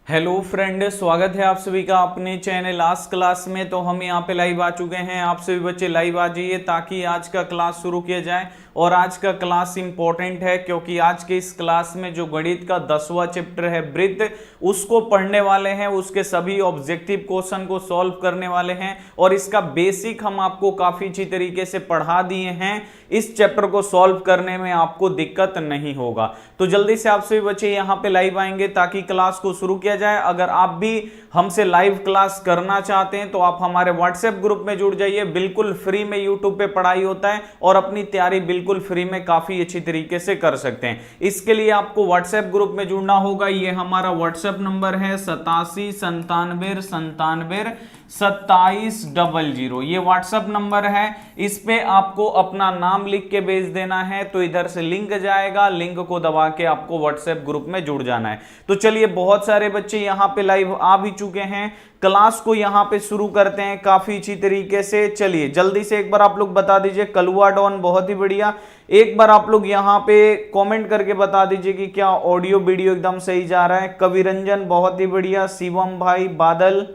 Hello friend, स्वागत है आप सभी का अपने चैनल आज क्लास में। तो हम यहाँ पे लाइव आ चुके हैं। आप सभी बच्चे लाइव आ जाइए ताकि आज का क्लास शुरू किया जाए। और आज का क्लास इंपॉर्टेंट है क्योंकि आज के इस क्लास में जो गणित का 10वां चैप्टर है वृत्त, उसको पढ़ने वाले हैं। उसके सभी ऑब्जेक्टिव क्वेश्चन को सॉल्व करने वाले हैं और इसका बेसिक हम आपको काफी अच्छी तरीके से पढ़ा दिए हैं। इस चैप्टर को सॉल्व करने में आपको दिक्कत नहीं होगा। तो जल्दी से आप सभी बच्चे यहाँ पे लाइव आएंगे ताकि क्लास को शुरू किया जाए। अगर आप भी हमसे लाइव क्लास करना चाहते हैं तो आप हमारे व्हाट्सएप ग्रुप में जुड़ जाइए। बिल्कुल फ्री में यूट्यूब पे पढ़ाई होता है और अपनी तैयारी बिल्कुल फ्री में काफी अच्छी तरीके से कर सकते हैं। इसके लिए आपको व्हाट्सएप ग्रुप में जुड़ना होगा। ये हमारा व्हाट्सएप नंबर है 8797972700। ये व्हाट्सएप नंबर है। इस पे आपको अपना नाम लिख के भेज देना है। तो इधर से लिंक जाएगा, लिंक को दबा के आपको व्हाट्सएप ग्रुप में जुड़ जाना है। तो चलिए, बहुत सारे बच्चे यहाँ पे लाइव आ भी चुके हैं। क्लास को यहाँ पे शुरू करते हैं काफी अच्छी तरीके से। चलिए जल्दी से एक बार आप लोग बता दीजिए। कलुआ डॉन बहुत ही बढ़िया। एक बार आप लोग यहाँ पे कमेंट करके बता दीजिए कि क्या ऑडियो वीडियो एकदम सही जा रहा है। कवि रंजन बहुत ही बढ़िया। शिवम भाई, बादल,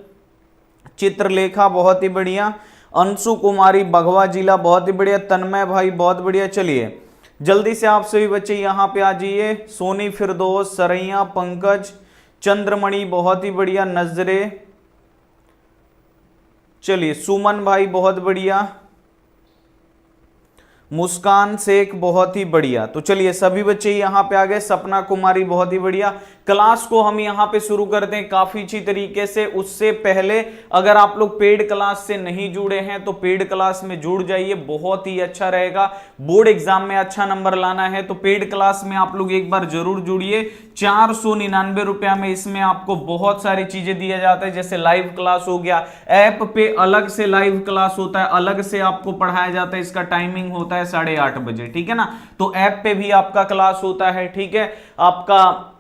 चित्रलेखा बहुत ही बढ़िया। अंशु कुमारी, बघवा जिला बहुत ही बढ़िया। तन्मय भाई बहुत बढ़िया। चलिए जल्दी से आप सभी बच्चे यहाँ पे आ जाइए। सोनी, फिरदौस, सरैया, पंकज, चंद्रमणि बहुत ही बढ़िया। नजरे, चलिए सुमन भाई बहुत बढ़िया। मुस्कान शेख बहुत ही बढ़िया। तो चलिए सभी बच्चे यहाँ पे आ गए। सपना कुमारी बहुत ही बढ़िया। क्लास को हम यहाँ पे शुरू करते हैं काफी अच्छी तरीके से। उससे पहले अगर आप लोग पेड क्लास से नहीं जुड़े हैं तो पेड क्लास में जुड़ जाइए, बहुत ही अच्छा रहेगा। बोर्ड एग्जाम में अच्छा नंबर लाना है तो पेड क्लास में आप लोग एक बार जरूर जुड़िए। 499 रुपया में इसमें आपको बहुत सारी चीजें दिया जाता है। जैसे लाइव क्लास हो गया, ऐप पे अलग से लाइव क्लास होता है, अलग से आपको पढ़ाया जाता है। इसका टाइमिंग होता है 8:30 बजे, ठीक है ना। तो ऐप पे भी आपका क्लास होता है, ठीक है। आपका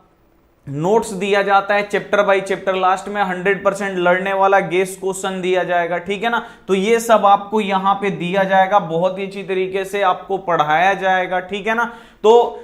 नोट्स दिया जाता है चैप्टर बाय चैप्टर। लास्ट में 100% लड़ने वाला गेस क्वेश्चन दिया जाएगा, ठीक है ना। तो ये सब आपको यहां पे दिया जाएगा, बहुत ही अच्छी तरीके से आपको पढ़ाया जाएगा, ठीक है ना। तो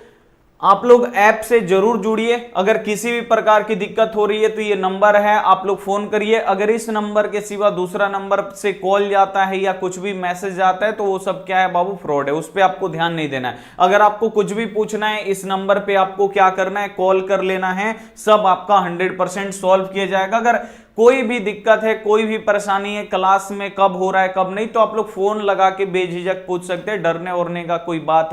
आप लोग ऐप से जरूर जुड़िए। अगर किसी भी प्रकार की दिक्कत हो रही है तो ये नंबर है, आप लोग फोन करिए। अगर इस नंबर के सिवा दूसरा नंबर से कॉल जाता है या कुछ भी मैसेज आता है तो वो सब क्या है बाबू, फ्रॉड है। उस पर आपको ध्यान नहीं देना है। अगर आपको कुछ भी पूछना है इस नंबर पे आपको क्या करना है, कॉल कर लेना है। सब आपका 100% सॉल्व किया जाएगा। अगर कोई भी दिक्कत है, कोई भी परेशानी है, क्लास में कब हो रहा है कब नहीं, तो आप लोग फोन लगा के बेझिझक पूछ सकते हैं। डरने वरने का कोई बात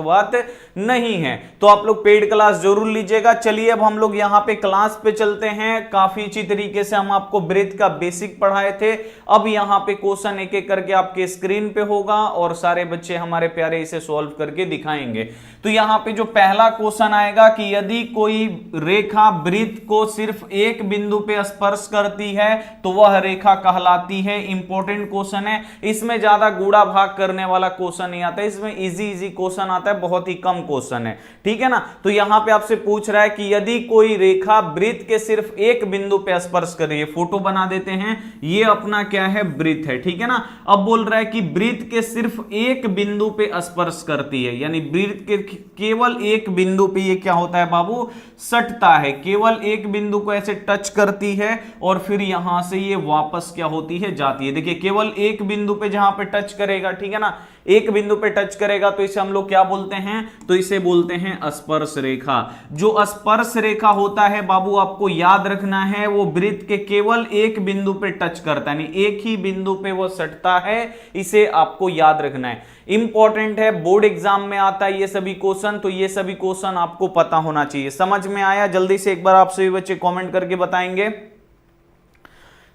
नहीं है। तो आप लोग पेड क्लास जरूर लीजिएगा। चलिए अब हम लोग यहाँ पे क्लास पे चलते हैं। काफी अच्छी तरीके से हम आपको वृत्त का बेसिक पढ़ाए थे। अब यहाँ पे क्वेश्चन एक एक करके आपके स्क्रीन पे होगा और सारे बच्चे हमारे प्यारे इसे सॉल्व करके दिखाएंगे। तो यहाँ पे जो पहला क्वेश्चन आएगा कि यदि कोई रेखा वृत्त को सिर्फ एक बिंदु पे स्पर्श करती है तो वह रेखा कहलाती है। इंपॉर्टेंट क्वेश्चन है। इसमें ज्यादा गुणा भाग करने वाला क्वेश्चन नहीं आता, इसमें इजी क्वेश्चन आता है, बहुत ही कम क्वेश्चन है, ठीक है ना। तो यहां पे आपसे पूछ रहा है कि यदि कोई रेखा वृत्त के सिर्फ एक बिंदु पे स्पर्श कर रही है, फोटो बना देते हैं। ये अपना क्या है, वृत्त है, ठीक है ना। अब बोल रहा है कि वृत्त के सिर्फ एक बिंदु पे स्पर्श करती है, यानी वृत्त के केवल एक बिंदु पे ये क्या होता है बाबू, सटता है। केवल एक बिंदु को ऐसे टच करती है और फिर यहां से ये वापस क्या होती है, जाती है। देखिए केवल एक बिंदु पे जहां पे टच करेगा, ठीक है ना, एक बिंदु पे टच करेगा तो इसे हम लोग क्या बोलते हैं, तो इसे बोलते हैं स्पर्श रेखा। जो स्पर्श रेखा होता है बाबू, आपको याद रखना है, वो वृत्त के केवल एक बिंदु पे टच करता है, यानी एक ही बिंदु पे वो सटता है। इसे आपको याद रखना है, इंपॉर्टेंट है, बोर्ड एग्जाम में आता है ये सभी क्वेश्चन। तो ये सभी क्वेश्चन आपको पता होना चाहिए। समझ में आया? जल्दी से एक बार आप सभी बच्चे कमेंट करके बताएंगे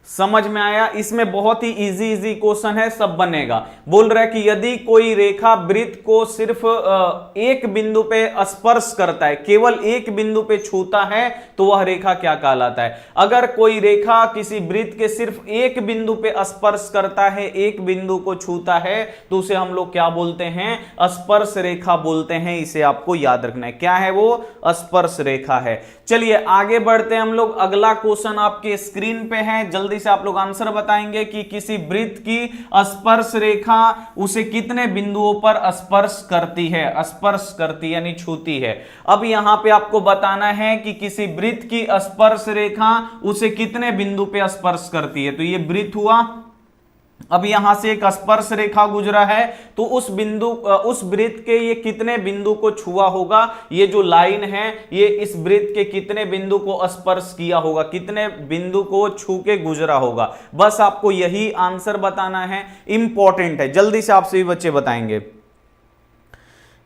समझ में आया। इसमें बहुत ही इजी क्वेश्चन है, सब बनेगा। बोल रहा है कि यदि कोई रेखा वृत्त को सिर्फ एक बिंदु पे स्पर्श करता है, केवल एक बिंदु पे छूता है, तो वह रेखा क्या कहलाता है। अगर कोई रेखा किसी वृत्त के सिर्फ एक बिंदु पे स्पर्श करता है, एक बिंदु को छूता है, तो उसे हम लोग क्या बोलते हैं, स्पर्श रेखा बोलते हैं। इसे आपको याद रखना है, क्या है वो, स्पर्श रेखा है। चलिए आगे बढ़ते हैं हम लोग। अगला क्वेश्चन आपके स्क्रीन पे है, जल्दी जल्दी से आप लोग आंसर बताएंगे कि किसी वृत्त की स्पर्श रेखा उसे कितने बिंदुओं पर स्पर्श करती है, स्पर्श करती यानी छूती है। अब यहां पे आपको बताना है कि किसी वृत्त की स्पर्श रेखा उसे कितने बिंदु पे स्पर्श करती है। तो ये वृत्त हुआ, अब यहां से एक स्पर्श रेखा गुजरा है, तो उस बिंदु उस वृत्त के ये कितने बिंदु को छुआ होगा, ये जो लाइन है ये इस वृत्त के कितने बिंदु को स्पर्श किया होगा, कितने बिंदु को छू के गुजरा होगा। बस आपको यही आंसर बताना है, इंपॉर्टेंट है। जल्दी से आप सभी बच्चे बताएंगे।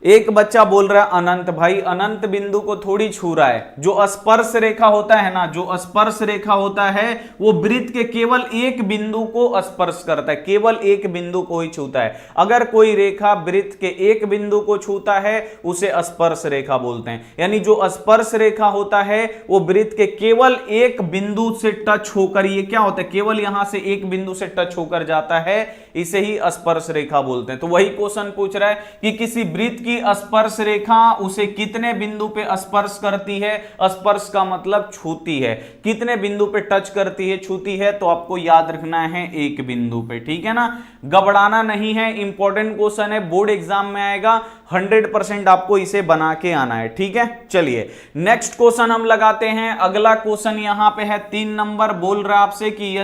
एक बच्चा बोल रहा है अनंत, भाई अनंत बिंदु को थोड़ी छू रहा है। जो स्पर्श रेखा होता है ना, जो स्पर्श रेखा होता है वो वृत्त के केवल एक बिंदु को स्पर्श करता है, केवल एक बिंदु को ही छूता है। अगर कोई रेखा वृत्त के एक बिंदु को छूता है उसे स्पर्श रेखा बोलते हैं। यानी जो स्पर्श रेखा होता है वो वृत्त के केवल एक बिंदु से टच होकर, ये क्या होता है, केवल यहां से एक बिंदु से टच होकर जाता है, इसे ही स्पर्श रेखा बोलते हैं। तो वही क्वेश्चन पूछ रहा है कि किसी वृत्त की स्पर्श रेखा उसे कितने बिंदु पे स्पर्श करती है। स्पर्श का मतलब छूती है, कितने बिंदु पे टच करती है, छूती है। तो आपको याद रखना है एक बिंदु पे, ठीक है ना, घबराना नहीं है। इंपॉर्टेंट क्वेश्चन है, बोर्ड एग्जाम में आएगा, 100% आपको इसे बना के आना है, ठीक है। चलिए नेक्स्ट क्वेश्चन हम लगाते हैं। अगला क्वेश्चन यहां पे है 3 नंबर, बोल रहा है आपसे कि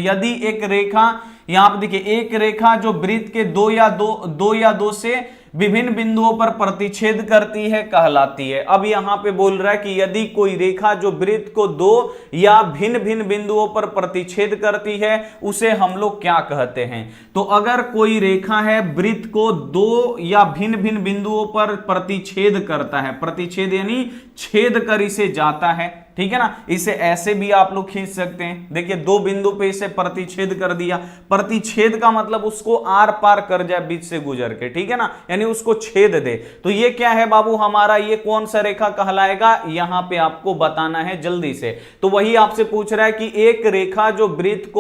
यदि एक रेखा, यहां पे देखिए एक रेखा जो वृत्त के दो या दो से विभिन्न बिंदुओं पर प्रतिच्छेद करती है कहलाती है। अब यहां पे बोल रहा है कि यदि कोई रेखा जो वृत्त को दो या भिन्न भिन्न बिंदुओं पर प्रतिच्छेद करती है उसे हम लोग क्या कहते हैं। तो अगर कोई रेखा है वृत्त को दो या भिन्न भिन्न बिंदुओं पर प्रतिच्छेद करता है, प्रतिच्छेद यानी छेद कर इसे जाता है, ठीक है ना। इसे ऐसे भी आप लोग खींच सकते हैं। देखिए दो बिंदु पे इसे प्रतिच्छेद कर दिया, प्रतिच्छेद का मतलब उसको आर पार कर जाए बीच से गुजर के, ठीक है ना, यानी उसको छेद दे। तो ये क्या है बाबू हमारा, ये कौन सा रेखा कहलाएगा, यहां पे आपको बताना है जल्दी से। तो वही आपसे पूछ रहा है कि एक रेखा जो वृत्त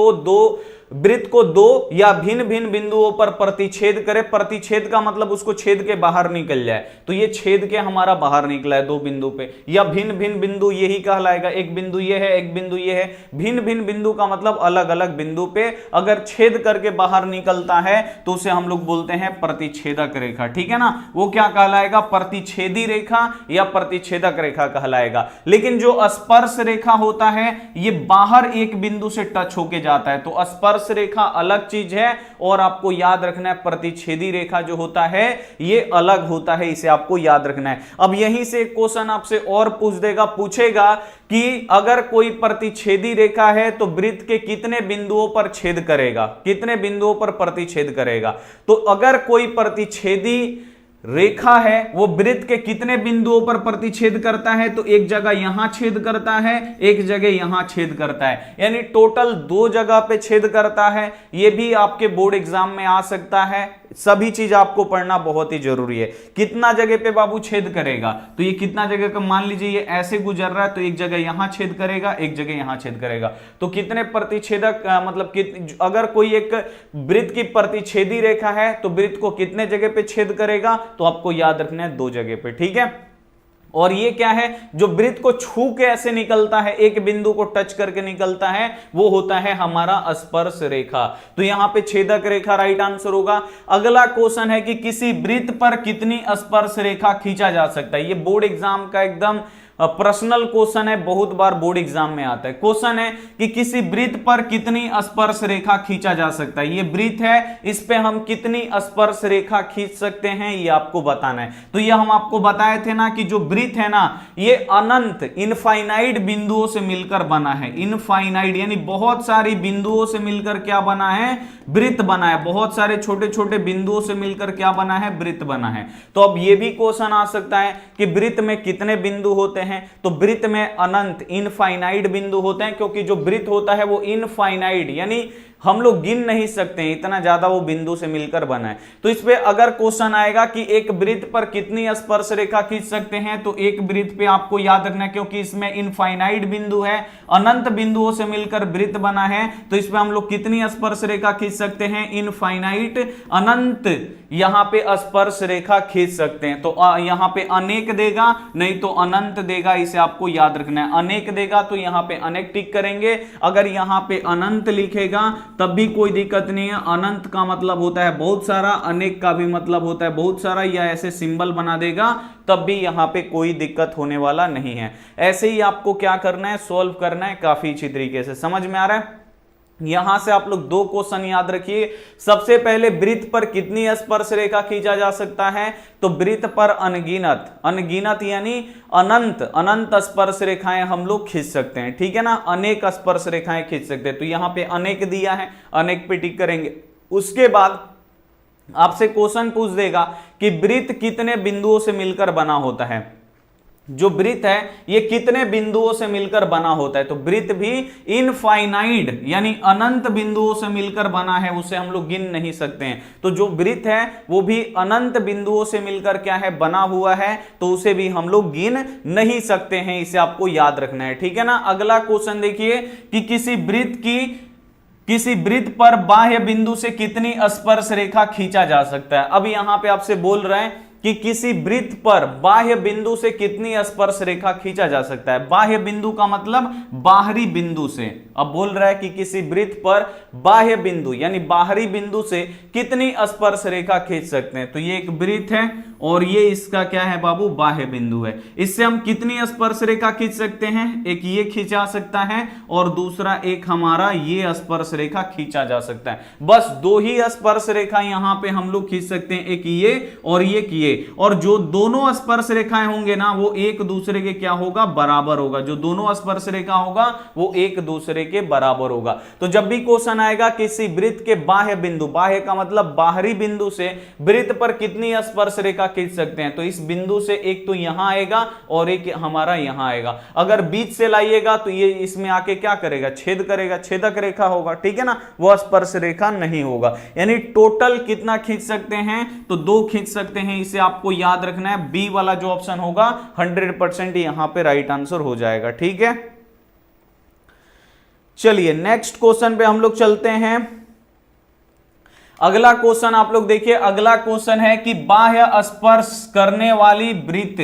को दो या भिन्न भिन्न बिंदुओं पर प्रतिच्छेद करे, प्रतिच्छेद का मतलब उसको छेद के बाहर निकल जाए, तो ये छेद के हमारा बाहर निकला है दो बिंदु पे, या भिन्न भिन्न बिंदु यही कहलाएगा। एक बिंदु ये है, एक बिंदु ये है, भिन्न भिन्न बिंदु का मतलब अलग अलग बिंदु पे अगर छेद करके बाहर निकलता है तो उसे हम लोग बोलते हैं प्रतिच्छेदक रेखा, ठीक है ना। वो क्या कहलाएगा, प्रतिच्छेदी रेखा या प्रतिच्छेदक रेखा कहलाएगा। लेकिन जो स्पर्श रेखा होता है ये बाहर एक बिंदु से टच होके जाता है, तो स्पर्श रेखा अलग चीज है और आपको याद रखना है प्रतिच्छेदी रेखा जो होता है ये अलग होता है, इसे आपको याद रखना है। अब यहीं से एक क्वेश्चन आपसे और पूछेगा कि अगर कोई प्रतिच्छेदी रेखा है तो वृत्त के कितने बिंदुओं पर छेद करेगा, कितने बिंदुओं पर प्रतिच्छेद करेगा। तो अगर कोई प्रतिच्छेदी रेखा है वो वृत्त के कितने बिंदुओं पर प्रतिच्छेद करता है, तो एक जगह यहां छेद करता है, एक जगह यहां छेद करता है, यानी टोटल 2 जगह पे छेद करता है। ये भी आपके बोर्ड एग्जाम में आ सकता है, सभी चीज आपको पढ़ना बहुत ही जरूरी है। कितना जगह पे बाबू छेद करेगा, तो ये कितना जगह का, मान लीजिए ये ऐसे गुजर रहा है तो एक जगह यहां छेद करेगा, एक जगह यहां छेद करेगा। तो कितने प्रतिच्छेदक मतलब अगर कोई एक वृत्त की प्रतिच्छेदी रेखा है तो वृत्त को कितने जगह पे छेद करेगा, तो आपको याद रखना है 2 जगह पे, ठीक है। और ये क्या है, जो वृत्त को छू के ऐसे निकलता है, एक बिंदु को टच करके निकलता है, वो होता है हमारा स्पर्श रेखा। तो यहां पे छेदक रेखा राइट आंसर होगा। अगला क्वेश्चन है कि किसी वृत्त पर कितनी स्पर्श रेखा खींचा जा सकता है। ये बोर्ड एग्जाम का एकदम पर्सनल क्वेश्चन है, बहुत बार बोर्ड एग्जाम में आता है। क्वेश्चन है कि किसी वृत्त पर कितनी स्पर्श रेखा खींचा जा सकता है। ये वृत्त है, इस पे हम कितनी स्पर्श रेखा खींच सकते हैं ये आपको बताना है। तो ये हम आपको बताए थे ना कि जो वृत्त है ना ये अनंत इनफाइनाइट बिंदुओं से मिलकर बना है। इनफाइनाइट यानी बहुत सारी बिंदुओं से मिलकर क्या बना है, वृत्त बना है। बहुत सारे छोटे छोटे बिंदुओं से मिलकर क्या बना है, वृत्त बना है। तो अब ये भी क्वेश्चन आ सकता है कि वृत्त में कितने बिंदु होते हैं, तो वृत्त में अनंत इनफाइनाइट बिंदु होते हैं, क्योंकि जो वृत्त होता है वो इनफाइनाइट यानी हम लोग गिन नहीं सकते हैं, इतना ज्यादा वो बिंदु से मिलकर बना है। तो इस पे अगर क्वेश्चन आएगा कि एक वृत्त पर कितनी स्पर्श रेखा खींच सकते हैं, तो एक वृत्त पे आपको याद रखना है, क्योंकि इसमें इनफाइनाइट बिंदु है, अनंत बिंदुओं से मिलकर वृत्त बना है, तो इस पे हम लोग कितनी स्पर्श रेखा खींच सकते हैं, इनफाइनाइट, अनंत यहां पे स्पर्श रेखा खींच सकते हैं। तो यहां पे अनेक देगा, नहीं तो अनंत देगा, इसे आपको याद रखना है। अनेक देगा तो यहां पे अनेक टिक करेंगे, अगर यहां पे अनंत लिखेगा तब भी कोई दिक्कत नहीं है। अनंत का मतलब होता है बहुत सारा, अनेक का भी मतलब होता है बहुत सारा, या ऐसे सिंबल बना देगा तब भी यहां पे कोई दिक्कत होने वाला नहीं है। ऐसे ही आपको क्या करना है, सोल्व करना है काफी अच्छी तरीके से। समझ में आ रहा है? यहां से आप लोग 2 क्वेश्चन याद रखिए। सबसे पहले वृत्त पर कितनी स्पर्श रेखा खींचा जा सकता है, तो वृत्त पर अनगिनत, अनगिनत यानी अनंत, अनंत स्पर्श रेखाएं हम लोग खींच सकते हैं, ठीक है ना। अनेक स्पर्श रेखाएं खींच सकते हैं, तो यहां पे अनेक दिया है, अनेक पे टिक करेंगे। उसके बाद आपसे क्वेश्चन पूछ देगा कि वृत्त कितने बिंदुओं से मिलकर बना होता है। जो वृत्त है ये कितने बिंदुओं से मिलकर बना होता है, तो वृत्त भी इनफाइनाइट यानी अनंत बिंदुओं से मिलकर बना है, उसे हम लोग गिन नहीं सकते हैं। तो जो वृत्त है वो भी अनंत बिंदुओं से मिलकर क्या है, बना हुआ है, तो उसे भी हम लोग गिन नहीं सकते हैं, इसे आपको याद रखना है, ठीक है ना। अगला क्वेश्चन देखिए कि किसी वृत्त पर बाह्य बिंदु से कितनी स्पर्श रेखा खींचा जा सकता है। अब यहां पे आपसे बोल रहे हैं कि किसी वृत्त पर बाह्य बिंदु से कितनी स्पर्श रेखा खींचा जा सकता है। बाह्य बिंदु का मतलब बाहरी बिंदु से। अब बोल रहा है कि किसी वृत्त पर बाह्य बिंदु यानी बाहरी बिंदु से कितनी स्पर्श रेखा खींच सकते हैं। तो ये एक वृत्त है और ये इसका क्या है बाबू, बाह्य बिंदु है। इससे हम कितनी स्पर्श रेखा खींच सकते हैं, एक ये खींचा सकता है और दूसरा एक हमारा ये स्पर्श रेखा खींचा जा सकता है। बस 2 ही स्पर्श रेखा यहां पे हम लोग खींच सकते हैं, एक ये और ये। और जो दोनों स्पर्श रेखाएं होंगे ना वो एक दूसरे के क्या होगा, बराबर होगा। जो दोनों स्पर्श रेखा होगा वो एक दूसरे के बराबर होगा। तो जब भी क्वेश्चन आएगा किसी वृत्त के बाह्य बिंदु, बाह्य का मतलब बाहरी बिंदु से वृत्त पर कितनी स्पर्श रेखा खींच सकते हैं, तो इस बिंदु से एक तो यहां आएगा और एक हमारा यहां आएगा। अगर बीच से लाइएगा तो ये इसमें आके क्या करेगा, छेद करेगा, छेदक रेखा होगा, ठीक है ना, वो स्पर्श रेखा नहीं होगा। यानी टोटल कितना खींच सकते हैं, तो 2 खींच सकते हैं। इसे आपको याद रखना है, बी वाला जो ऑप्शन होगा 100% यहां पे राइट आंसर हो जाएगा, ठीक है। चलिए नेक्स्ट क्वेश्चन पे हम लोग चलते हैं। अगला क्वेश्चन आप लोग देखिए, अगला क्वेश्चन है कि बाह्य स्पर्श करने वाली वृत्त,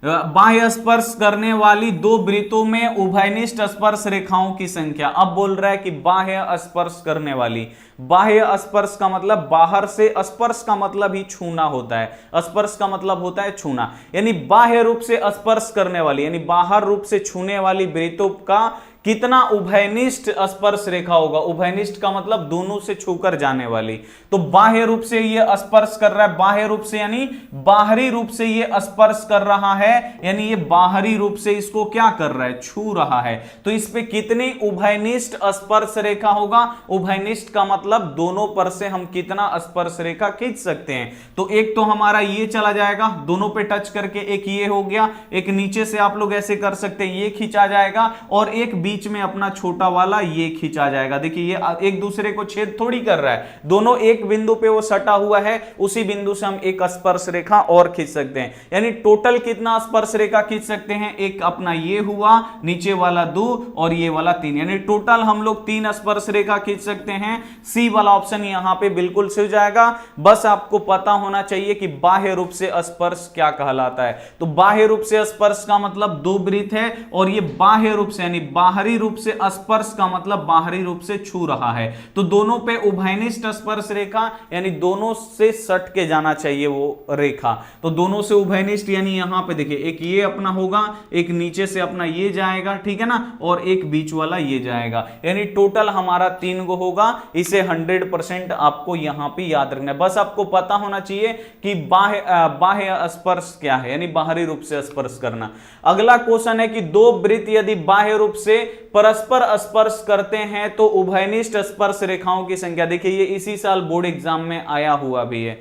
बाह्य स्पर्श करने वाली 2 वृत्तों में उभयनिष्ठ स्पर्श रेखाओं की संख्या। अब बोल रहा है कि बाह्य स्पर्श करने वाली, बाह्य स्पर्श का मतलब बाहर से, स्पर्श का मतलब ही छूना होता है, स्पर्श का मतलब होता है छूना, यानी बाह्य रूप से स्पर्श करने वाली यानी बाहर रूप से छूने वाली वृत्तों का कितना उभयनिष्ठ स्पर्श रेखा होगा। उभयनिष्ठ का मतलब दोनों से छूकर जाने वाली। तो बाह्य रूप से ये स्पर्श कर रहा है, बाह्य रूप से यानी बाहरी रूप से ये स्पर्श कर रहा है, यानी ये बाहरी रूप से इसको क्या कर रहा है, छू रहा है। तो इस पे कितनी उभयनिष्ठ स्पर्श रेखा होगा। उभयनिष्ठ का मतलब दोनों पर से हम कितना स्पर्श रेखा खींच सकते हैं। तो एक तो हमारा ये चला जाएगा, दोनों पे टच करके, एक ये हो गया, एक नीचे से आप लोग ऐसे कर सकते हैं, ये खींचा जाएगा, और एक बीच में अपना छोटा वाला ये खींचा जाएगा। देखिए ये एक दूसरे को छेद थोड़ी कर रहा है, दोनों एक बिंदु पे वो सटा हुआ है, उसी बिंदु से हम एक स्पर्श रेखा और खींच सकते हैं। यानी टोटल कितना स्पर्श रेखा खींच सकते हैं, एक अपना ये हुआ, नीचे वाला 2 और ये वाला 3, यानी टोटल हम लोग 3 स्पर्श रेखा खींच सकते हैं। सी वाला ऑप्शन यहां पे बिल्कुल सही जाएगा। बस आपको पता होना चाहिए कि बाह्य रूप से स्पर्श क्या कहलाता है। तो बाह्य रूप से स्पर्श का मतलब 2 वृत्त है, और ये बाह्य रूप से यानी बाहरी रूप से स्पर्श का मतलब बाहरी रूप से छू रहा है। तो दोनों पे उभयनिष्ठ स्पर्श रेखा यानी दोनों से सट के जाना चाहिए वो रेखा। तो दोनों से उभयनिष्ठ यानी यहां पे देखिए, एक ये अपना होगा, एक नीचे से अपना ये जाएगा, ठीक है ना, और एक बीच वाला ये जाएगा, यानी टोटल हमारा 3 गो होगा। इसे 100% आपको यहां पे याद रखना है। बस आपको पता होना चाहिए कि बाह्य स्पर्श क्या है, यानी बाहरी रूप से स्पर्श करना। अगला क्वेश्चन है कि 2 वृत्त यदि बाह्य रूप से परस्पर स्पर्श करते हैं तो उभयनिष्ठ स्पर्श रेखाओं की संख्या। देखिए ये इसी साल बोर्ड एग्जाम में आया हुआ भी है।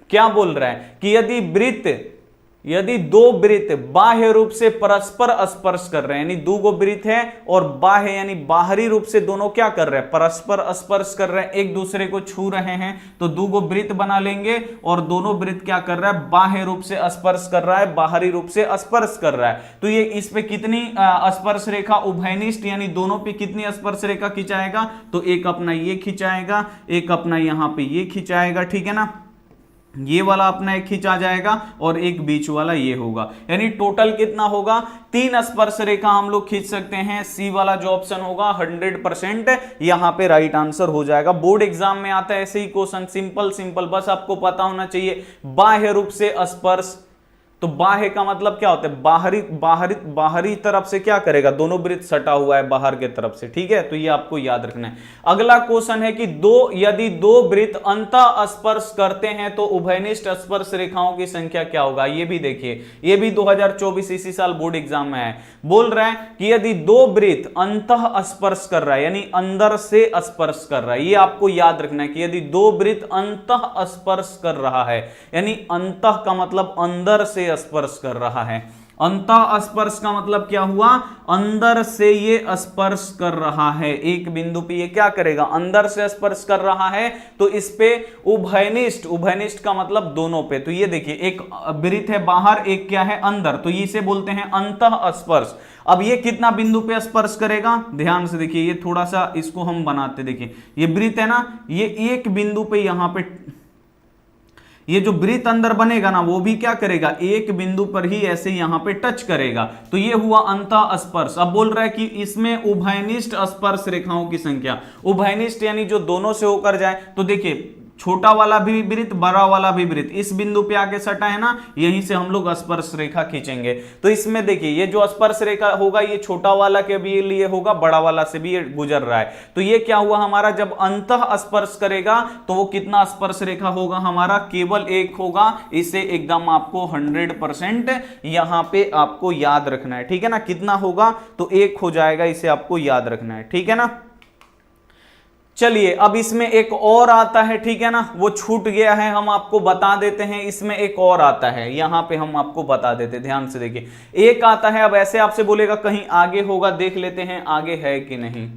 क्या बोल रहा है कि यदि वृत्त यदि दो वृत्त बाह्य रूप से परस्पर स्पर्श कर रहे हैं, यानी दो गो वृत्त है और बाह्य यानी बाहरी रूप से दोनों क्या कर रहे हैं, परस्पर स्पर्श कर रहे हैं, एक दूसरे को छू रहे हैं, तो दो गो वृत्त बना लेंगे और दोनों वृत्त क्या कर रहा है, बाह्य रूप से स्पर्श कर रहा है, बाहरी रूप से स्पर्श कर रहा है। तो ये इस पे कितनी स्पर्श रेखा, उभयनिष्ठ यानी दोनों पे कितनी स्पर्श रेखा खिंचाएगा, तो एक अपना ये खिंचाएगा, एक अपना यहां पे ये खिंचाएगा, ठीक है ना, ये वाला अपना एक खींचा जाएगा और एक बीच वाला ये होगा, यानी टोटल कितना होगा, 3 स्पर्श रेखा हम लोग खींच सकते हैं। सी वाला जो ऑप्शन होगा 100% यहां पे राइट आंसर हो जाएगा। बोर्ड एग्जाम में आता है ऐसे ही क्वेश्चन, सिंपल सिंपल, बस आपको पता होना चाहिए बाह्य रूप से स्पर्श। तो बाह्य का मतलब क्या होता है, बाहरी बाहरी बाहरी तरफ से क्या करेगा, दोनों वृत्त सटा हुआ है बाहर के तरफ से, ठीक है, तो ये आपको याद रखना है। अगला क्वेश्चन है कि यदि दो वृत्त अंतः स्पर्श करते हैं तो उभयनिष्ठ स्पर्श रेखाओं की संख्या क्या होगा। ये भी देखिए, ये भी 2024 इसी साल बोर्ड एग्जाम में है। बोल रहा है कि यदि दो वृत्त अंतः स्पर्श कर रहा है यानी अंदर से स्पर्श कर रहा है, ये आपको याद रखना है कि यदि दो वृत्त अंतः स्पर्श कर रहा है, यानी अंतः का मतलब अंदर से स्पर्श कर रहा है, अंतः स्पर्श का मतलब क्या हुआ, अंदर से ये स्पर्श कर रहा है, एक बिंदु पे ये क्या करेगा, अंदर से स्पर्श कर रहा है, तो इस पे उभयनिष्ठ, उभयनिष्ठ का मतलब दोनों पे, तो ये देखिए एक वृत्त है बाहर, एक क्या है अंदर, तो इसे बोलते हैं अंतः स्पर्श। अब ये कितना बिंदु पे स्पर्श करेगा, ध्यान से देखिए, ये थोड़ा सा इसको हम बनाते, देखिए ये वृत्त है ना, ये एक बिंदु पे यहां पे ये जो वृत्त अंदर बनेगा ना, वो भी क्या करेगा, एक बिंदु पर ही ऐसे यहां पे टच करेगा, तो ये हुआ अंतः स्पर्श। अब बोल रहा है कि इसमें उभयनिष्ठ स्पर्श रेखाओं की संख्या, उभयनिष्ठ यानी जो दोनों से होकर जाए, तो देखिए छोटा वाला भी वृत्त, बड़ा वाला भी वृत्त इस बिंदु पे आके सटा है ना, यहीं से हम लोग स्पर्श रेखा खींचेंगे। तो इसमें देखिए ये जो स्पर्श रेखा होगा ये छोटा वाला के भी लिए होगा, बड़ा वाला से भी ये गुजर रहा है, तो ये क्या हुआ हमारा, जब अंतः स्पर्श करेगा तो वो कितना स्पर्श रेखा होगा हमारा, केवल एक होगा। इसे एकदम आपको 100% यहां पे आपको याद रखना है, ठीक है ना, कितना होगा, तो एक हो जाएगा, इसे आपको याद रखना है, ठीक है ना। चलिए अब इसमें एक और आता है, ठीक है ना, वो छूट गया है, हम आपको बता देते हैं, इसमें एक और आता है, यहां पे हम आपको बता देते हैं, ध्यान से देखिए, एक आता है, अब ऐसे आपसे बोलेगा कहीं आगे होगा, देख लेते हैं आगे है कि नहीं।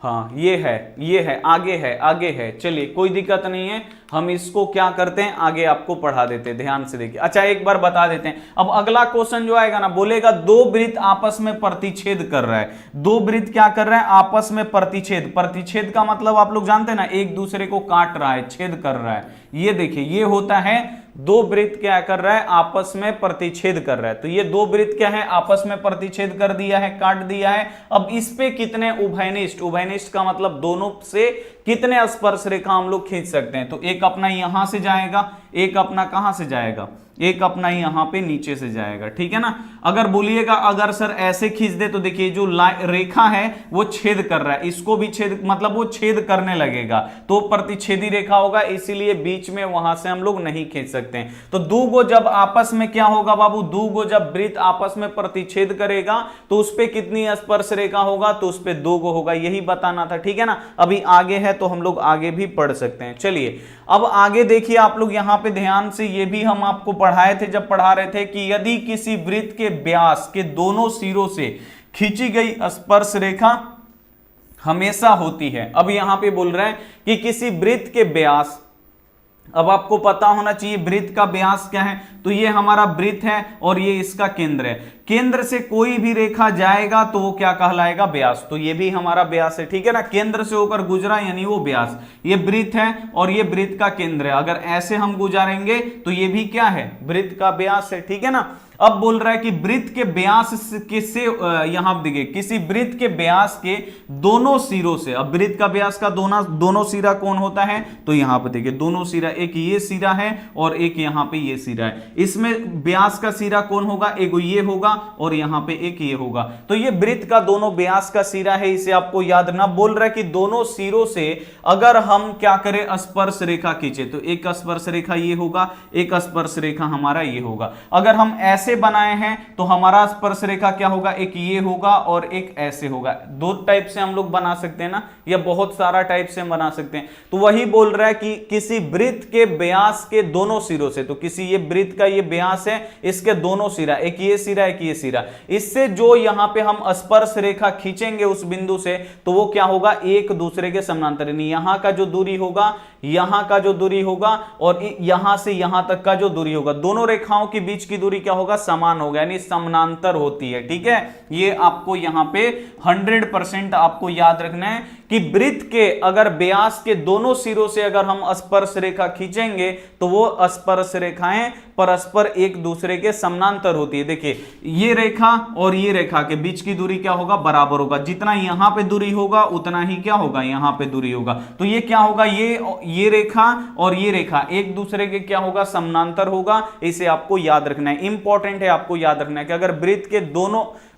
हाँ ये है, आगे है, चलिए कोई दिक्कत नहीं है, हम इसको क्या करते हैं आगे आपको पढ़ा देते हैं, ध्यान से देखिए। अच्छा एक बार बता देते हैं, अब अगला क्वेश्चन जो आएगा ना, बोलेगा दो वृत्त आपस में प्रतिच्छेद कर रहा है, दो वृत्त क्या कर रहा है, आपस में प्रतिच्छेद, प्रतिच्छेद का मतलब आप लोग जानते हैं ना, एक दूसरे को काट रहा है, छेद कर रहा है, ये देखिए ये होता है दो वृत्त क्या कर रहा है, आपस में प्रतिच्छेद कर रहा है, तो ये दो वृत्त क्या है, आपस में प्रतिच्छेद कर दिया है, काट दिया है। अब इस पे कितने उभयनिष्ठ, उभयनिष्ठ का मतलब दोनों से कितने स्पर्श रेखा हम लोग खींच सकते हैं, तो एक अपना यहां से जाएगा, एक अपना कहां से जाएगा, एक अपना यहां पे नीचे से जाएगा, ठीक है ना। अगर बोलिएगा अगर सर ऐसे खींच दे, तो देखिए जो रेखा है वो छेद कर रहा है, इसको भी छेद मतलब वो छेद करने लगेगा, तो प्रतिच्छेदी रेखा होगा, इसीलिए बीच में वहां से हम लोग नहीं खींच सकते हैं। तो दो गो जब आपस में क्या होगा बाबू, दो गो जब वृत्त आपस में प्रतिच्छेद करेगा तो उस पे कितनी स्पर्श रेखा होगा, तो उस पे दो गो होगा, यही बताना था, ठीक है ना। अभी आगे है तो हम लोग आगे भी पढ़ सकते हैं। चलिए अब आगे देखिए आप लोग यहां पे ध्यान से, ये भी हम आपको पढ़ाए थे जब पढ़ा रहे थे कि यदि किसी वृत्त के व्यास के दोनों सिरों से खींची गई स्पर्श रेखा हमेशा होती है। अब यहां पे बोल रहे हैं कि किसी वृत्त के व्यास, अब आपको पता होना चाहिए वृत्त का व्यास क्या है, तो ये हमारा वृत्त है और ये इसका केंद्र है, केंद्र से कोई भी रेखा जाएगा तो वो क्या कहलाएगा, व्यास, तो ये भी हमारा व्यास है, ठीक है ना, केंद्र से होकर गुजरा यानी वो व्यास, ये वृत्त है और ये वृत्त का केंद्र है, अगर ऐसे हम गुजारेंगे तो ये भी क्या है, वृत्त का व्यास है, ठीक है ना। अब बोल रहा है कि वृत्त के व्यास से यहां देखिए किसी वृत्त के व्यास के दोनों सिरों से, अब वृत्त का व्यास का दोनों सिरा कौन होता है, तो यहां पर देखिए दोनों सिरा, एक ये सिरा है और एक यहां पे ये सिरा है, इसमें व्यास का सिरा कौन होगा, एक ये होगा और यहां पे एक ये होगा, तो ये वृत्त का दोनों व्यास का सिरा है, इसे आपको याद रखना। बोल रहा है कि दोनों सिरों से अगर हम क्या करें, स्पर्श रेखा खींचे, तो एक स्पर्श रेखा ये होगा, एक स्पर्श रेखा हमारा ये होगा। अगर हम ऐसे ऐसे बनाए हैं तो हमारा स्पर्श रेखा क्या होगा, एक ये होगा और एक ऐसे होगा। दो टाइप से हम लोग बना सकते हैं ना, या बहुत सारा टाइप से हम बना सकते हैं। तो वही बोल रहा है कि किसी वृत्त के व्यास के दोनों सिरों से, तो किसी ये वृत्त का ये व्यास है, इसके दोनों सिरा, एक ये सिरा एक ये सिरा, इससे जो यहां पे हम स्पर्श रेखा खींचेंगे उस बिंदु से, तो वो क्या होगा, एक दूसरे के समानांतर, यानी यहां का जो दूरी होगा, यहां का जो दूरी होगा और यहां से यहां तक का जो दूरी होगा, दोनों रेखाओं के बीच की दूरी क्या होगा, समान होगा, यानी समानांतर होती है। ठीक है, ये आपको यहां पे 100% आपको याद रखना है कि वृत्त के अगर व्यास के दोनों सिरों से अगर हम स्पर्श रेखा खींचेंगे तो वो स्पर्श रेखाएं परस्पर एक दूसरे के समानांतर होती है। देखिए ये रेखा और ये रेखा के बीच की दूरी क्या होगा, बराबर होगा। जितना यहां पे दूरी होगा उतना ही क्या होगा, यहां पे दूरी होगा। तो ये क्या होगा, ये रेखा और ये रेखा एक दूसरे के क्या होगा, समानांतर होगा। इसे आपको याद रखना है, इंपॉर्टेंट है, आपको याद रखना है कि अगर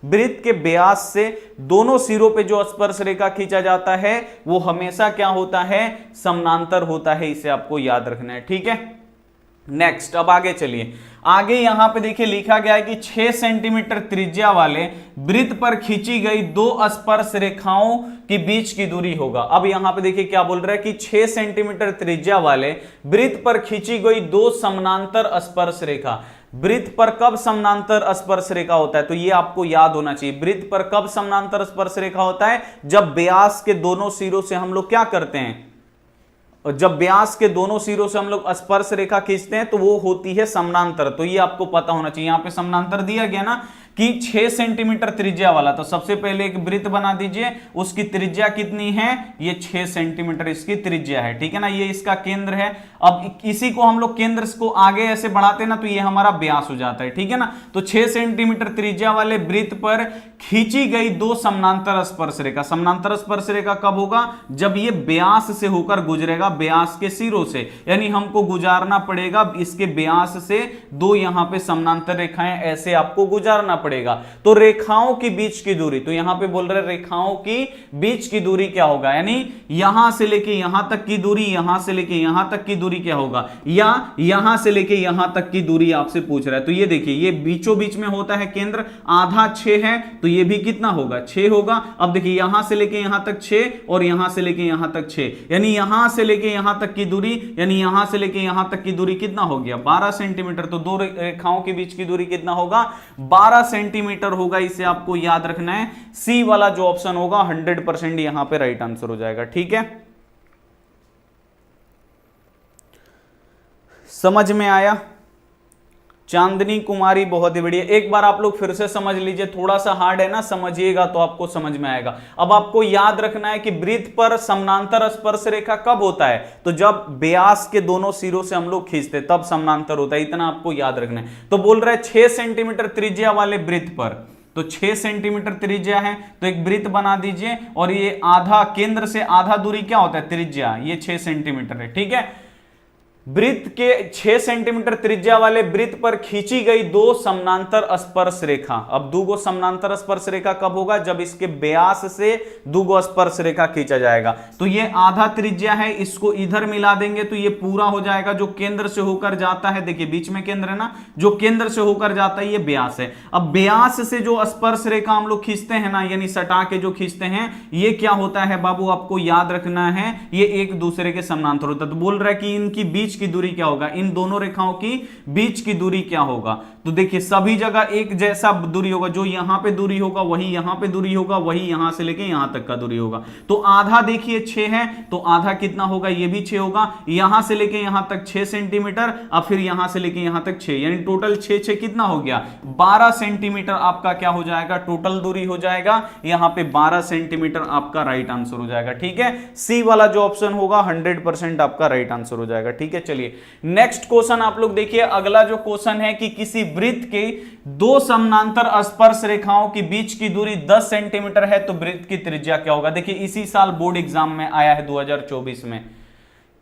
वृत्त के व्यास से दोनों सिरों पे जो स्पर्श रेखा खींचा जाता है वो हमेशा क्या होता है, समानांतर होता है। इसे आपको याद रखना है। ठीक है, नेक्स्ट, अब आगे चलिए। आगे यहां पे देखिए लिखा गया है कि 6 सेंटीमीटर त्रिज्या वाले वृत्त पर खींची गई दो स्पर्श रेखाओं के बीच की दूरी होगा। अब यहां पे देखिए क्या बोल रहा है कि 6 सेंटीमीटर त्रिज्या वाले वृत्त पर खींची गई दो समानांतर स्पर्श रेखा, वृत्त पर कब समानांतर स्पर्श रेखा होता है, तो ये आपको याद होना चाहिए। वृत्त पर कब समानांतर स्पर्श रेखा होता है, जब व्यास के दोनों सिरों से हम लोग क्या करते हैं, जब व्यास के दोनों सिरों से हम लोग स्पर्श रेखा खींचते हैं तो वो होती है समानांतर। तो ये आपको पता होना चाहिए। यहां पे समानांतर दिया गया ना कि 6 सेंटीमीटर त्रिज्या वाला, तो सबसे पहले एक वृत्त बना दीजिए, उसकी त्रिज्या कितनी है, ये 6 सेंटीमीटर इसकी त्रिज्या है। ठीक है ना, ये इसका केंद्र है। अब इसी को हम लोग केंद्र को आगे ऐसे बढ़ाते ना तो ये हमारा व्यास हो जाता है। ठीक है ना, तो 6 सेंटीमीटर त्रिज्या वाले वृत्त पर खींची गई दो समानांतर स्पर्श रेखा। समानांतर स्पर्श रेखा कब होगा, जब ये व्यास से होकर गुजरेगा, व्यास के सिरों से, यानी हमको गुजारना पड़ेगा इसके व्यास से दो यहां पे समानांतर रेखाएं ऐसे आपको गुजारना पड़ेगा। तो रेखाओं के बीच की दूरी, तो यहां पे बोल रहे रेखाओं की बीच की दूरी क्या होगा, यानी यहां से लेके यहां तक की दूरी, यहां से लेके यहां तक की दूरी क्या होगा, या यहां से लेके यहां तक की दूरी आपसे पूछ रहा है। तो ये देखिए ये बीचों बीच में होता है केंद्र, आधा 6 है तो ये भी कितना होगा, 6 होगा। अब देखिए यहां से लेके यहां तक 6 और यहां से लेके यहां तक 6, यानी यहां से लेके यहां तक की दूरी, यानी यहां से लेके यहां तक की दूरी कितना हो गया, 12 सेंटीमीटर। तो दो रेखाओं के बीच की दूरी कितना होगा, 12 सेंटीमीटर होगा। इसे आपको याद रखना है। सी वाला जो ऑप्शन होगा 100% यहां पे राइट आंसर हो जाएगा। ठीक है, समझ में आया। चांदनी कुमारी बहुत ही बढ़िया। एक बार आप लोग फिर से समझ लीजिए, थोड़ा सा हार्ड है ना, समझिएगा तो आपको समझ में आएगा। अब आपको याद रखना है कि वृत्त पर समानांतर स्पर्श रेखा कब होता है, तो जब व्यास के दोनों सिरों से हम लोग खींचते तब समानांतर होता है। इतना आपको याद रखना है। तो बोल रहा है 6 सेंटीमीटर त्रिज्या वाले वृत्त पर, तो 6 सेंटीमीटर त्रिज्या है तो एक वृत्त बना दीजिए, और ये आधा, केंद्र से आधा दूरी क्या होता है, त्रिज्या, ये 6 सेंटीमीटर है। ठीक है, वृत्त के 6 सेंटीमीटर त्रिज्या वाले वृत्त पर खींची गई दो समानांतर स्पर्श रेखा। अब दूगो समानांतर स्पर्श रेखा कब होगा, जब इसके व्यास से दूगो स्पर्श रेखा खींचा जाएगा। तो ये आधा त्रिज्या है, इसको इधर मिला देंगे तो ये पूरा हो जाएगा। जो केंद्र से होकर जाता है, देखिए बीच में केंद्र है ना, जो केंद्र से होकर जाता है ये व्यास है। अब व्यास से जो स्पर्श रेखा हम लोग खींचते हैं ना, यानी सटा के जो खींचते हैं, ये क्या होता है बाबू, आपको याद रखना है, ये एक दूसरे के समानांतर होता है। तो बोल रहा है कि इनकी बीच की दूरी क्या होगा, इन दोनों रेखाओं की बीच की दूरी क्या होगा। तो देखिए सभी जगह एक जैसा दूरी होगा, जो यहां पे दूरी होगा वही यहां पे दूरी होगा, वही यहां से लेके यहां तक का दूरी होगा। तो आधा देखिए 6 है तो आधा कितना होगा, ये भी 6 होगा। यहां से लेके यहां तक 6 सेंटीमीटर, अब फिर यहां से लेके यहां तक 6, यानी टोटल 6 कितना हो गया, 12 सेंटीमीटर आपका क्या हो जाएगा, टोटल दूरी हो जाएगा। यहां पे 12 सेंटीमीटर आपका राइट आंसर हो जाएगा। ठीक है, सी वाला जो ऑप्शन होगा 100% आपका राइट आंसर हो जाएगा। ठीक है, चलिए नेक्स्ट क्वेश्चन आप लोग देखिए। अगला जो क्वेश्चन है कि किसी वृत्त के दो समानांतर स्पर्श रेखाओं के बीच की दूरी 10 सेंटीमीटर है तो वृत्त की त्रिज्या क्या होगा। देखिए इसी साल बोर्ड एग्जाम में आया है 2024 में,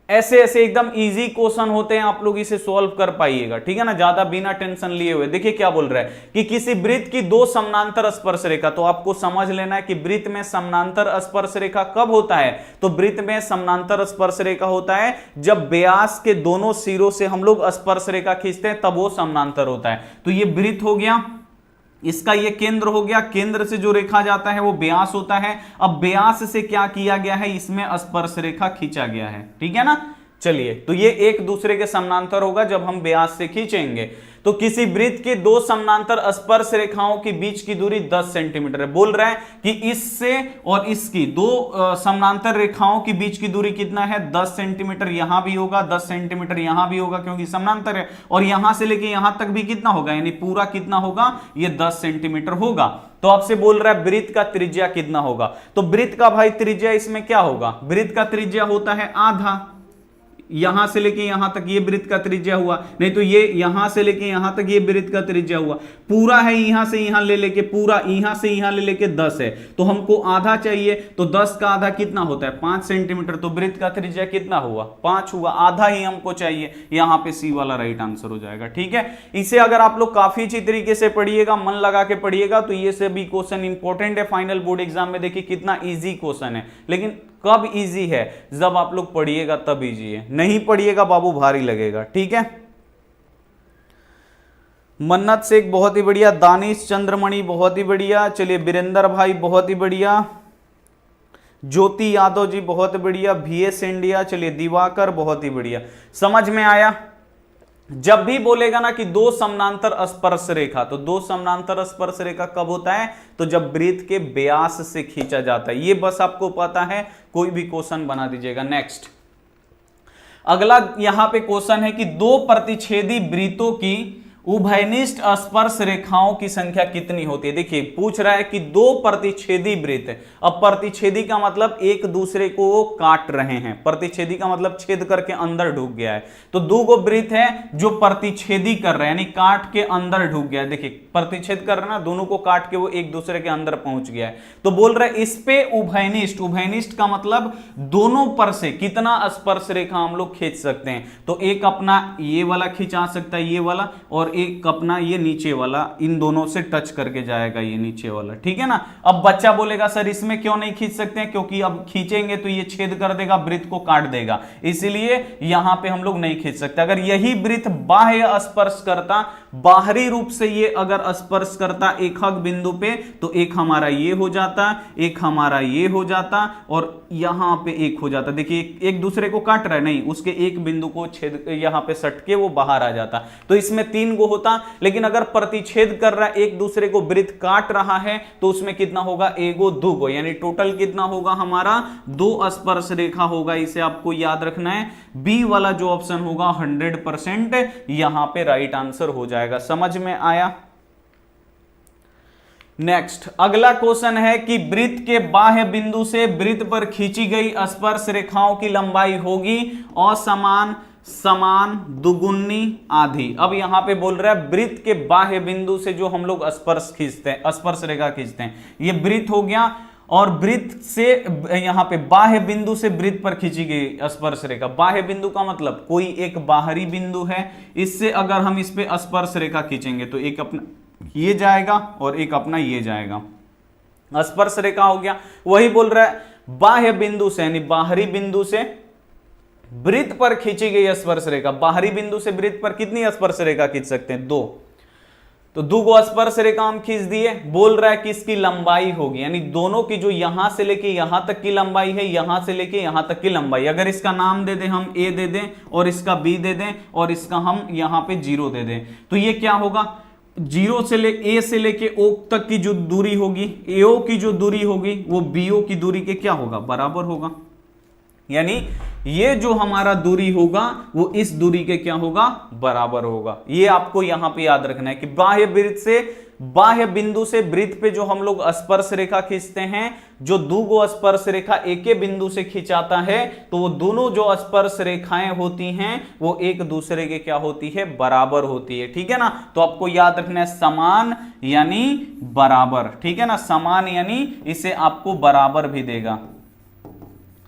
ऐसे ऐसे एकदम इजी क्वेश्चन होते हैं, आप लोग इसे सॉल्व कर पाइएगा, ठीक है ना, ज्यादा बिना टेंशन लिए हुए। देखिए क्या बोल रहा है कि किसी वृत्त की दो समानांतर स्पर्श रेखा, तो आपको समझ लेना है कि वृत्त में समानांतर स्पर्श रेखा कब होता है, तो वृत्त में समानांतर स्पर्श रेखा होता है जब व्यास के दोनों सिरों से हम लोग स्पर्श रेखा खींचते हैं, तब वो समानांतर होता है। तो ये वृत्त हो गया, इसका ये केंद्र हो गया, केंद्र से जो रेखा जाता है वो व्यास होता है। अब व्यास से क्या किया गया है, इसमें स्पर्श रेखा खींचा गया है, ठीक है ना। चलिए, तो ये एक दूसरे के समानांतर होगा जब हम व्यास से खींचेंगे। तो किसी वृत्त के दो समानांतर स्पर्श रेखाओं के बीच की दूरी 10 सेंटीमीटर है। बोल रहा है कि इससे और इसकी दो समानांतर रेखाओं के बीच की दूरी कितना है, 10 सेंटीमीटर। यहां भी होगा 10 सेंटीमीटर, यहां भी होगा क्योंकि समानांतर है, और यहां से लेके यहां तक भी कितना होगा, यानी पूरा कितना होगा, ये 10 सेंटीमीटर होगा। तो आपसे बोल रहा है वृत्त का त्रिज्या कितना होगा, तो वृत्त का भाई त्रिज्या इसमें क्या होगा, वृत्त का त्रिज्या होता है आधा, यहां से लेके यहां तक ये वृत्त का त्रिज्या हुआ, नहीं तो ये यहां से लेके यहां तक ये वृत्त का त्रिज्या हुआ, पूरा है यहां से यहां ले लेके, पूरा यहां से यहां ले लेके 10 है, तो हमको आधा चाहिए, तो 10 का आधा कितना होता है, 5 सेंटीमीटर। तो वृत्त का त्रिज्या कितना हुआ, 5 हुआ, आधा ही हमको चाहिए। यहां पे सी वाला राइट आंसर हो जाएगा, ठीक है। इसे अगर आप लोग काफी अच्छी तरीके से पढ़िएगा, मन लगा के पढ़िएगा, तो ये सभी क्वेश्चन इंपॉर्टेंट है फाइनल बोर्ड एग्जाम में। देखिए कितना ईजी क्वेश्चन है, लेकिन कब इजी है, जब आप लोग पढ़िएगा तब इजी है, नहीं पढ़िएगा बाबू भारी लगेगा, ठीक है। मन्नत शेख बहुत ही बढ़िया, दानिश चंद्रमणि बहुत ही बढ़िया, चलिए वीरेंद्र भाई बहुत ही बढ़िया, ज्योति यादव जी बहुत बढ़िया, VS इंडिया, चलिए दिवाकर बहुत ही बढ़िया। समझ में आया। जब भी बोलेगा ना कि दो समानांतर स्पर्श रेखा, तो दो समानांतर स्पर्श रेखा कब होता है, तो जब वृत्त के व्यास से खींचा जाता है। ये बस आपको पता है, कोई भी क्वेश्चन बना दीजिएगा। नेक्स्ट, अगला यहां पे क्वेश्चन है कि दो प्रतिच्छेदी वृत्तों की उभयनिष्ठ स्पर्श रेखाओं की संख्या कितनी होती है। देखिए पूछ रहा है कि दो प्रतिच्छेदी वृत्त, अब प्रतिच्छेदी का मतलब एक दूसरे को काट रहे हैं, प्रतिच्छेदी का मतलब छेद करके अंदर ढुक गया है, तो दो गो वृत्त है जो प्रतिच्छेदी कर रहे हैं, यानी काट के अंदर ढुक गया है। देखिए प्रतिच्छेद कर रहे हैं ना, दोनों को काट के वो एक दूसरे के अंदर पहुंच गया है। तो बोल रहे इस पे उभयनिष्ठ, उभयनिष्ठ का मतलब दोनों पर से कितना स्पर्श रेखा हम लोग खींच सकते हैं। तो एक अपना ये वाला खिंचा सकता है, ये वाला, और एक अपना ये नीचे वाला, इन दोनों से टच करके जाएगा ये नीचे वाला, ठीक है ना। अब बच्चा बोलेगा सर इसमें क्यों नहीं खींच सकते हैं, क्योंकि अब खींचेंगे तो ये छेद कर देगा, वृत्त को काट देगा, इसीलिए यहां पे हम लोग नहीं खींच सकते। अगर यही वृत्त बाह्य स्पर्श करता, बाहरी रूप से ये अगर स्पर्श करता एकक बिंदु पे, तो एक हमारा ये हो जाता, एक हमारा ये हो जाता, और यहां पे एक हो जाता। देखिए एक दूसरे को काट रहा है, नहीं, उसके एक बिंदु को छेद यहां पे सट के वो बाहर आ जाता। तो इसमें 3 गो होता, लेकिन अगर प्रतिच्छेद कर रहा है, एक दूसरे को वृत्त काट रहा है, तो उसमें कितना होगा, एगो दूगो, यानी टोटल कितना होगा हमारा, 2 स्पर्श रेखा होगा। इसे आपको याद रखना है, बी वाला जो ऑप्शन होगा 100% यहां पे राइट आंसर हो जाएगा। समझ में आया। नेक्स्ट, अगला क्वेश्चन है कि वृत्त के बाह्य बिंदु से वृत्त पर खींची गई स्पर्श रेखाओं की लंबाई होगी असमान, समान, दुगुनी, आधी। अब यहां पे बोल रहा है वृत्त के बाह्य बिंदु से जो हम लोग स्पर्श खींचते हैं, स्पर्श रेखा खींचते हैं, ये वृत्त हो गया, और वृत्त से यहां पे बाह्य बिंदु से वृत्त पर खींची गई स्पर्श रेखा। बाह्य बिंदु का मतलब कोई एक बाहरी बिंदु है, इससे अगर हम इस पे स्पर्श रेखा खींचेंगे तो एक अपना ये जाएगा और एक अपना ये जाएगा, स्पर्श रेखा हो गया। वही बोल रहा है बाह्य बिंदु से, यानी बाहरी बिंदु से वृत्त पर खींची गई स्पर्श रेखा। बाहरी बिंदु से वृत्त पर कितनी स्पर्श रेखा खींच सकते हैं, 2, तो 2 गो स्पर्श रेखा हम खींच दिए। बोल रहा है कि इसकी लंबाई होगी, यानी दोनों की जो यहां से लेके यहां तक की लंबाई है, यहां से लेके यहां तक की लंबाई, अगर इसका नाम दे दें हम A दे दें, और इसका B दे दें, और इसका हम यहां पे 0 दे दें, तो ये क्या होगा, 0 से ले A से लेके O तक की जो दूरी होगी, AO की जो दूरी होगी, वो BO की दूरी के क्या होगा, बराबर होगा। यानी ये जो हमारा दूरी होगा वो इस दूरी के क्या होगा, बराबर होगा। ये आपको यहां पे याद रखना है कि बाह्य वृत्त से, बाह्य बिंदु से वृत्त पे जो हम लोग स्पर्श रेखा खींचते हैं, जो 2 गो स्पर्श रेखा एक ही बिंदु से खिंचाता है, तो वो दोनों जो स्पर्श रेखाएं होती हैं वो एक दूसरे के क्या होती है, बराबर होती है, ठीक है ना। तो आपको याद रखना है समान यानी बराबर, ठीक है ना, समान यानी इसे आपको बराबर भी देगा,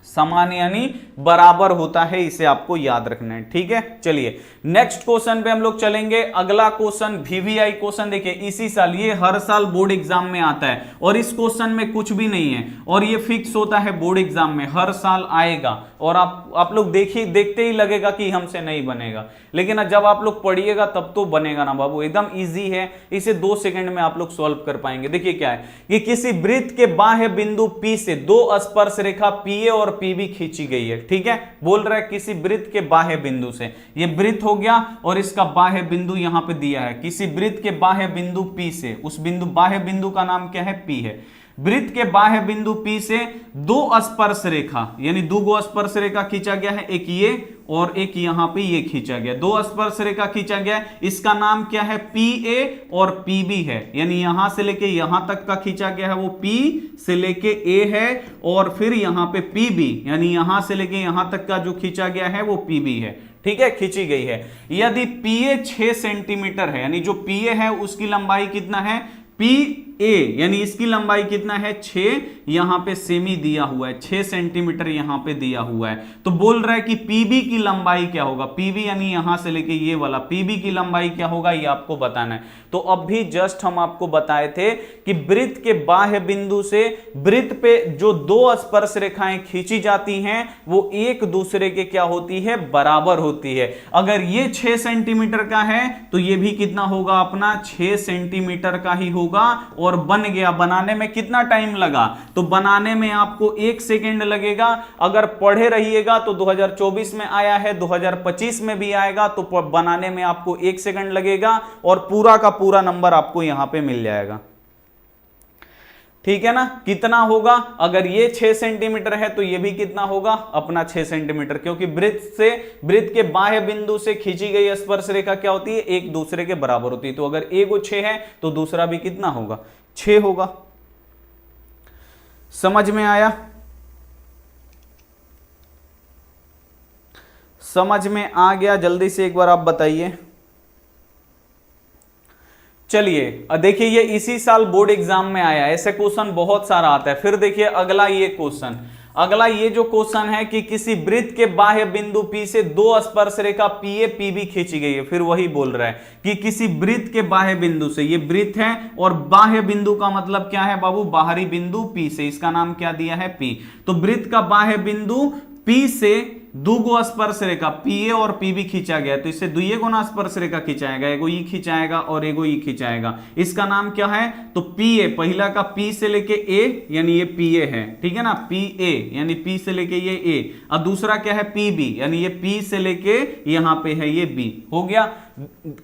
समान यानी बराबर होता है, इसे आपको याद रखना है। ठीक है, चलिए नेक्स्ट क्वेश्चन पे हम लोग चलेंगे। अगला क्वेश्चन वीवीआई क्वेश्चन, देखिए इसी साल, ये हर साल बोर्ड एग्जाम में आता है और इस क्वेश्चन में कुछ भी नहीं है और ये फिक्स होता है बोर्ड एग्जाम में, हर साल आएगा और आप लोग देखिए, देखते ही लगेगा कि हमसे नहीं बनेगा, लेकिन जब आप लोग पढ़िएगा तब तो बनेगा ना बाबू। एकदम इजी है, इसे 2 सेकंड में आप लोग सॉल्व कर पाएंगे। देखिए क्या है कि किसी वृत्त के बाह्य बिंदु P से 2 स्पर्श रेखा PA और PB खींची गई है। ठीक है, बोल रहा है किसी वृत्त के बाह्य बिंदु से, ये वृत्त हो गया और इसका बाह्य बिंदु यहां पे दिया है, किसी वृत्त के बाह्य बिंदु P से, उस बिंदु बाह्य बिंदु का नाम क्या है, P है। वृत्त के बाह्य बिंदु P से 2 स्पर्श रेखा यानी 2 स्पर्श रेखा खींचा गया है, एक ये और एक यहां पे ये खींचा गया, 2 स्पर्श रेखा खींचा गया है। इसका नाम क्या है, PA और PB है, यानी यहां से लेके यहां तक का खींचा गया है वो P से लेके A है और फिर यहां पे PB यानी यहां से लेके यहां तक का जो खींचा गया है वो PB है। ठीक है, खींची गई है। यदि PA 6 सेंटीमीटर है, यानी जो PA है उसकी लंबाई कितना है, PA यानी इसकी लंबाई कितना है, 6, यहां पे सेमी दिया हुआ है, 6 सेंटीमीटर यहां पे दिया हुआ है। तो बोल रहा है कि PB की लंबाई क्या होगा, PB यानी यहां से लेके ये वाला PB की लंबाई क्या होगा, ये आपको बताना है। तो अब भी जस्ट हम आपको बताए थे कि वृत्त के बाह्य बिंदु से वृत्त पे जो 2 स्पर्श रेखाएं खींची जाती हैं वो एक दूसरे के क्या होती है, बराबर होती है। अगर ये 6 सेंटीमीटर का है तो ये भी कितना होगा, अपना 6 सेंटीमीटर का ही होगा और बन गया। बनाने में कितना टाइम लगा, तो बनाने में आपको 1 सेकेंड लगेगा। अगर पढ़े रहिएगा तो 2024 में आया है, 2025 में भी आएगा, तो बनाने में आपको 1 सेकेंड लगेगा और पूरा का पूरा नंबर आपको यहां पे मिल जाएगा। ठीक है ना, कितना होगा, अगर ये 6 सेंटीमीटर है तो ये भी कितना होगा, अपना 6 सेंटीमीटर, क्योंकि वृत्त के बाह्य बिंदु से खींची गई स्पर्श रेखा क्या होती है, एक दूसरे के बराबर होती है। तो अगर एक 6 है तो दूसरा भी कितना होगा, 6 होगा। समझ में आया, समझ में आ गया, जल्दी से एक बार आप बताइए। चलिए देखिए, ये इसी साल बोर्ड एग्जाम में आया, ऐसे क्वेश्चन बहुत सारा आता है। फिर देखिए अगला ये क्वेश्चन, अगला ये जो क्वेश्चन है कि किसी वृत्त के बाह्य बिंदु P से 2 स्पर्श रेखा PA PB खींची गई है। फिर वही बोल रहा है कि किसी वृत्त के बाह्य बिंदु से, ये वृत्त है और बाह्य बिंदु का मतलब क्या है बाबू, बाहरी बिंदु P से, इसका नाम क्या दिया है, P। तो वृत्त का बाह्य बिंदु P से 2 स्पर्श रेखा PA और PB खींचा गया, तो इससे 2 गुना स्पर्श रेखा खिंचाएगा, एगो ई खिंचाएगा और एगो ई खिंचाएगा। इसका नाम क्या है, तो PA, पहला का P से लेके A यानी ये PA है, ठीक है ना, PA यानी P से लेके ये A, और दूसरा क्या है PB यानी ये P से लेके यहां पे है ये B, हो गया,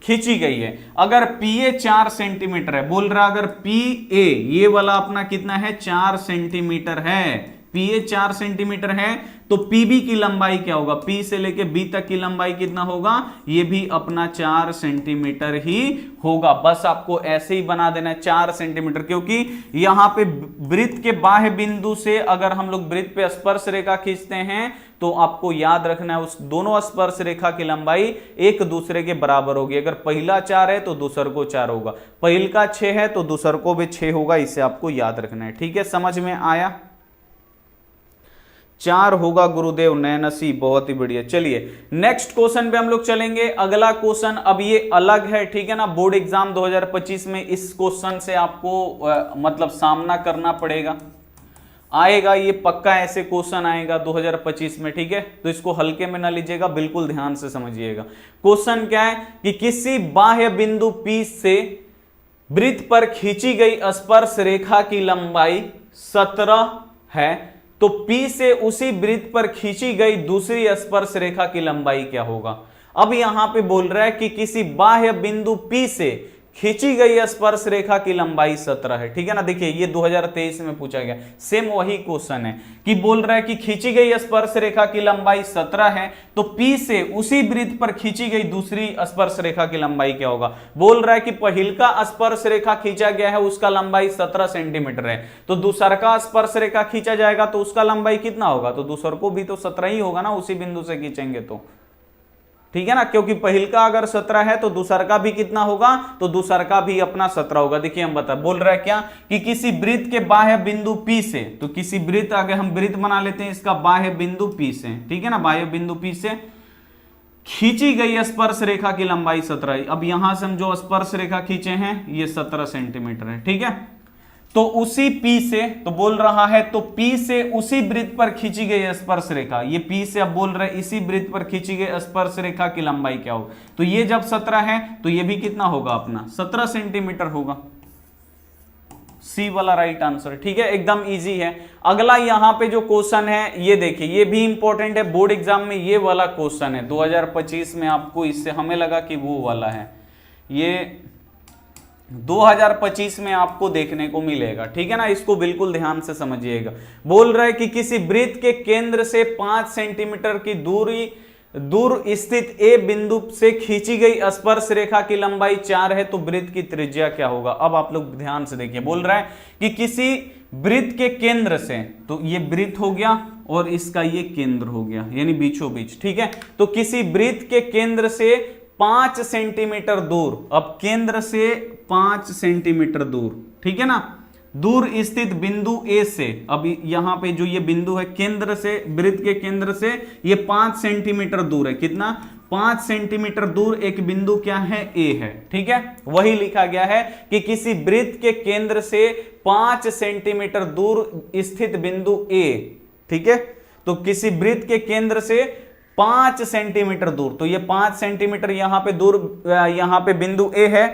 खींची गई है। अगर PA 4 सेंटीमीटर है, बोल रहा अगर PA ये वाला अपना कितना है, 4 सेंटीमीटर है, PA 4 सेंटीमीटर है, तो PB की लंबाई क्या होगा, P से लेके B तक की लंबाई कितना होगा, ये भी अपना 4 सेंटीमीटर ही होगा। बस आपको ऐसे ही बना देना है 4 सेंटीमीटर, क्योंकि यहां पे वृत्त के बाह्य बिंदु से अगर हम लोग वृत्त पे स्पर्श रेखा खींचते हैं तो आपको याद रखना है उस दोनों स्पर्श रेखा की लंबाई एक दूसरे के बराबर होगी। अगर पहला 4 है तो दूसर को 4 होगा, पहल का 6 है तो दूसर को भी 6 होगा, इसे आपको याद रखना है। ठीक है, समझ में आया, 4 होगा गुरुदेव, नैनसी, बहुत ही बढ़िया। चलिए नेक्स्ट क्वेश्चन पे हम लोग चलेंगे। अगला क्वेश्चन अब ये अलग है, ठीक है ना, बोर्ड एग्जाम 2025 में इस क्वेश्चन से आपको मतलब सामना करना पड़ेगा, आएगा ये पक्का, ऐसे क्वेश्चन आएगा 2025 में, ठीक है, तो इसको हल्के में ना लीजिएगा, बिल्कुल ध्यान से समझिएगा। क्वेश्चन क्या है कि किसी बाह्य बिंदु P से वृत्त पर खींची गई स्पर्श रेखा की लंबाई 17 है, तो P से उसी वृत्त पर खींची गई दूसरी स्पर्श रेखा की लंबाई क्या होगा। अब यहां पे बोल रहा है कि किसी बाह्य बिंदु P से खींची गई स्पर्श रेखा की लंबाई 17 है, ठीक है ना। देखिए ये 2023 में पूछा गया, सेम वही क्वेश्चन है कि बोल रहा है कि खींची गई स्पर्श रेखा की लंबाई 17 है, तो P से उसी वृत्त पर खींची गई दूसरी स्पर्श रेखा की लंबाई क्या होगा। बोल रहा है कि पहिलका स्पर्श रेखा खींचा गया है उसका लंबाई 17 सेंटीमीटर है, तो दूसर का स्पर्श रेखा खींचा जाएगा तो उसका लंबाई कितना होगा, तो दूसर को भी तो 17 ही होगा ना, उसी बिंदु से खींचेंगे तो। ठीक है ना, क्योंकि पहिल का अगर 17 है तो दूसर का भी कितना होगा, तो दूसर का भी अपना 17 होगा। देखिए हम बोल रहा है क्या कि किसी वृत्त के बाह्य बिंदु P से, तो किसी वृत्त, अगर हम वृत्त बना लेते हैं इसका बाह्य बिंदु P से, ठीक है ना, बाह्य बिंदु P से खींची गई स्पर्श रेखा की लंबाई 17। अब यहां से हम जो स्पर्श रेखा खींचे हैं ये 17 सेंटीमीटर है, ठीक है। तो उसी P से, तो बोल रहा है तो P से उसी वृत्त पर खींची गई स्पर्श रेखा, ये P से अब बोल रहे इसी वृत्त पर खींची गई स्पर्श रेखा की लंबाई क्या हो, तो ये जब 17 है तो ये भी कितना होगा अपना 17 सेंटीमीटर होगा। सी वाला राइट आंसर, ठीक है, एकदम इजी है। अगला यहां पे जो क्वेश्चन है ये देखिए, ये भी इंपॉर्टेंट है, बोर्ड एग्जाम में ये वाला क्वेश्चन है 2025 में आपको, इससे हमें लगा कि वो वाला है, ये 2025 में आपको देखने को मिलेगा, ठीक है ना, इसको बिल्कुल ध्यान से समझिएगा। बोल रहे कि किसी वृत्त के केंद्र से 5 सेंटीमीटर की दूर स्थित ए बिंदु से खींची गई स्पर्श रेखा की लंबाई 4 है, तो वृत्त की त्रिज्या क्या होगा। अब आप लोग ध्यान से देखिए, बोल रहा है कि किसी वृत्त के केंद्र से, तो ये वृत्त हो गया और इसका ये केंद्र हो गया, यानी बीचों बीच, ठीक है। तो किसी वृत्त के केंद्र से 5 सेंटीमीटर दूर, अब केंद्र से 5 सेंटीमीटर दूर, ठीक है ना, दूर स्थित बिंदु ए से, अब यहां पे जो ये बिंदु है केंद्र से, वृत्त के केंद्र से ये 5 सेंटीमीटर दूर है, कितना 5 सेंटीमीटर दूर एक बिंदु क्या है, ए है, ठीक है। वही लिखा गया है कि किसी वृत्त के केंद्र से 5 सेंटीमीटर दूर स्थित बिंदु ए, ठीक है। तो किसी वृत्त के केंद्र से 5 सेंटीमीटर दूर, तो ये 5 सेंटीमीटर यहां पे दूर, यहां पे बिंदु ए है,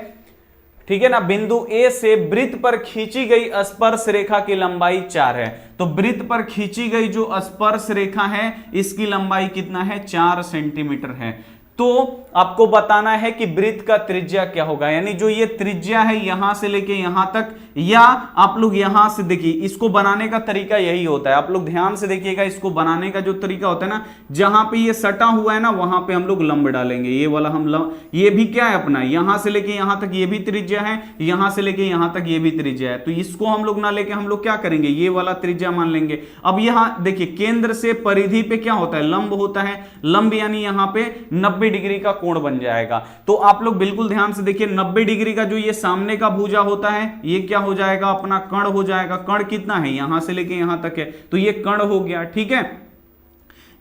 ठीक है ना, बिंदु ए से वृत्त पर खींची गई स्पर्श रेखा की लंबाई 4 है। तो वृत्त पर खींची गई जो स्पर्श रेखा है इसकी लंबाई कितना है, 4 सेंटीमीटर है। तो आपको बताना है कि वृत्त का त्रिज्या क्या होगा, यानी जो ये त्रिज्या है यहां से लेके यहां तक, या आप लोग यहां से देखिए, इसको बनाने का तरीका यही होता है, आप लोग ध्यान से देखिएगा, इसको बनाने का जो तरीका होता है ना, जहां पे ये सटा हुआ है ना वहां पे हम लोग लंब डालेंगे, ये वाला हम ये भी क्या है अपना, यहां से लेके यहां तक ये भी त्रिज्या है, यहां से लेके यहां तक ये भी त्रिज्या है, तो इसको हम लोग ना लेके हम लोग क्या करेंगे, ये वाला त्रिज्या मान लेंगे। अब यहां देखिए केंद्र से परिधि पे क्या होता है, लंब होता है, लंब यानी यहां पे 90 डिग्री का कोण बन जाएगा। तो आप लोग बिल्कुल ध्यान से देखिए, 90 डिग्री का जो ये सामने का भुजा होता है ये क्या हो जाएगा, अपना कर्ण हो जाएगा। कर्ण कितना है, यहां से लेके यहां तक है, तो ये कर्ण हो गया, ठीक है।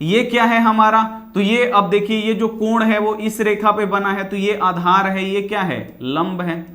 ये क्या है हमारा, तो ये अब देखिए ये जो कोण है वो इस रेखा पे बना है, तो ये आधार है, ये क्या है, लंब है।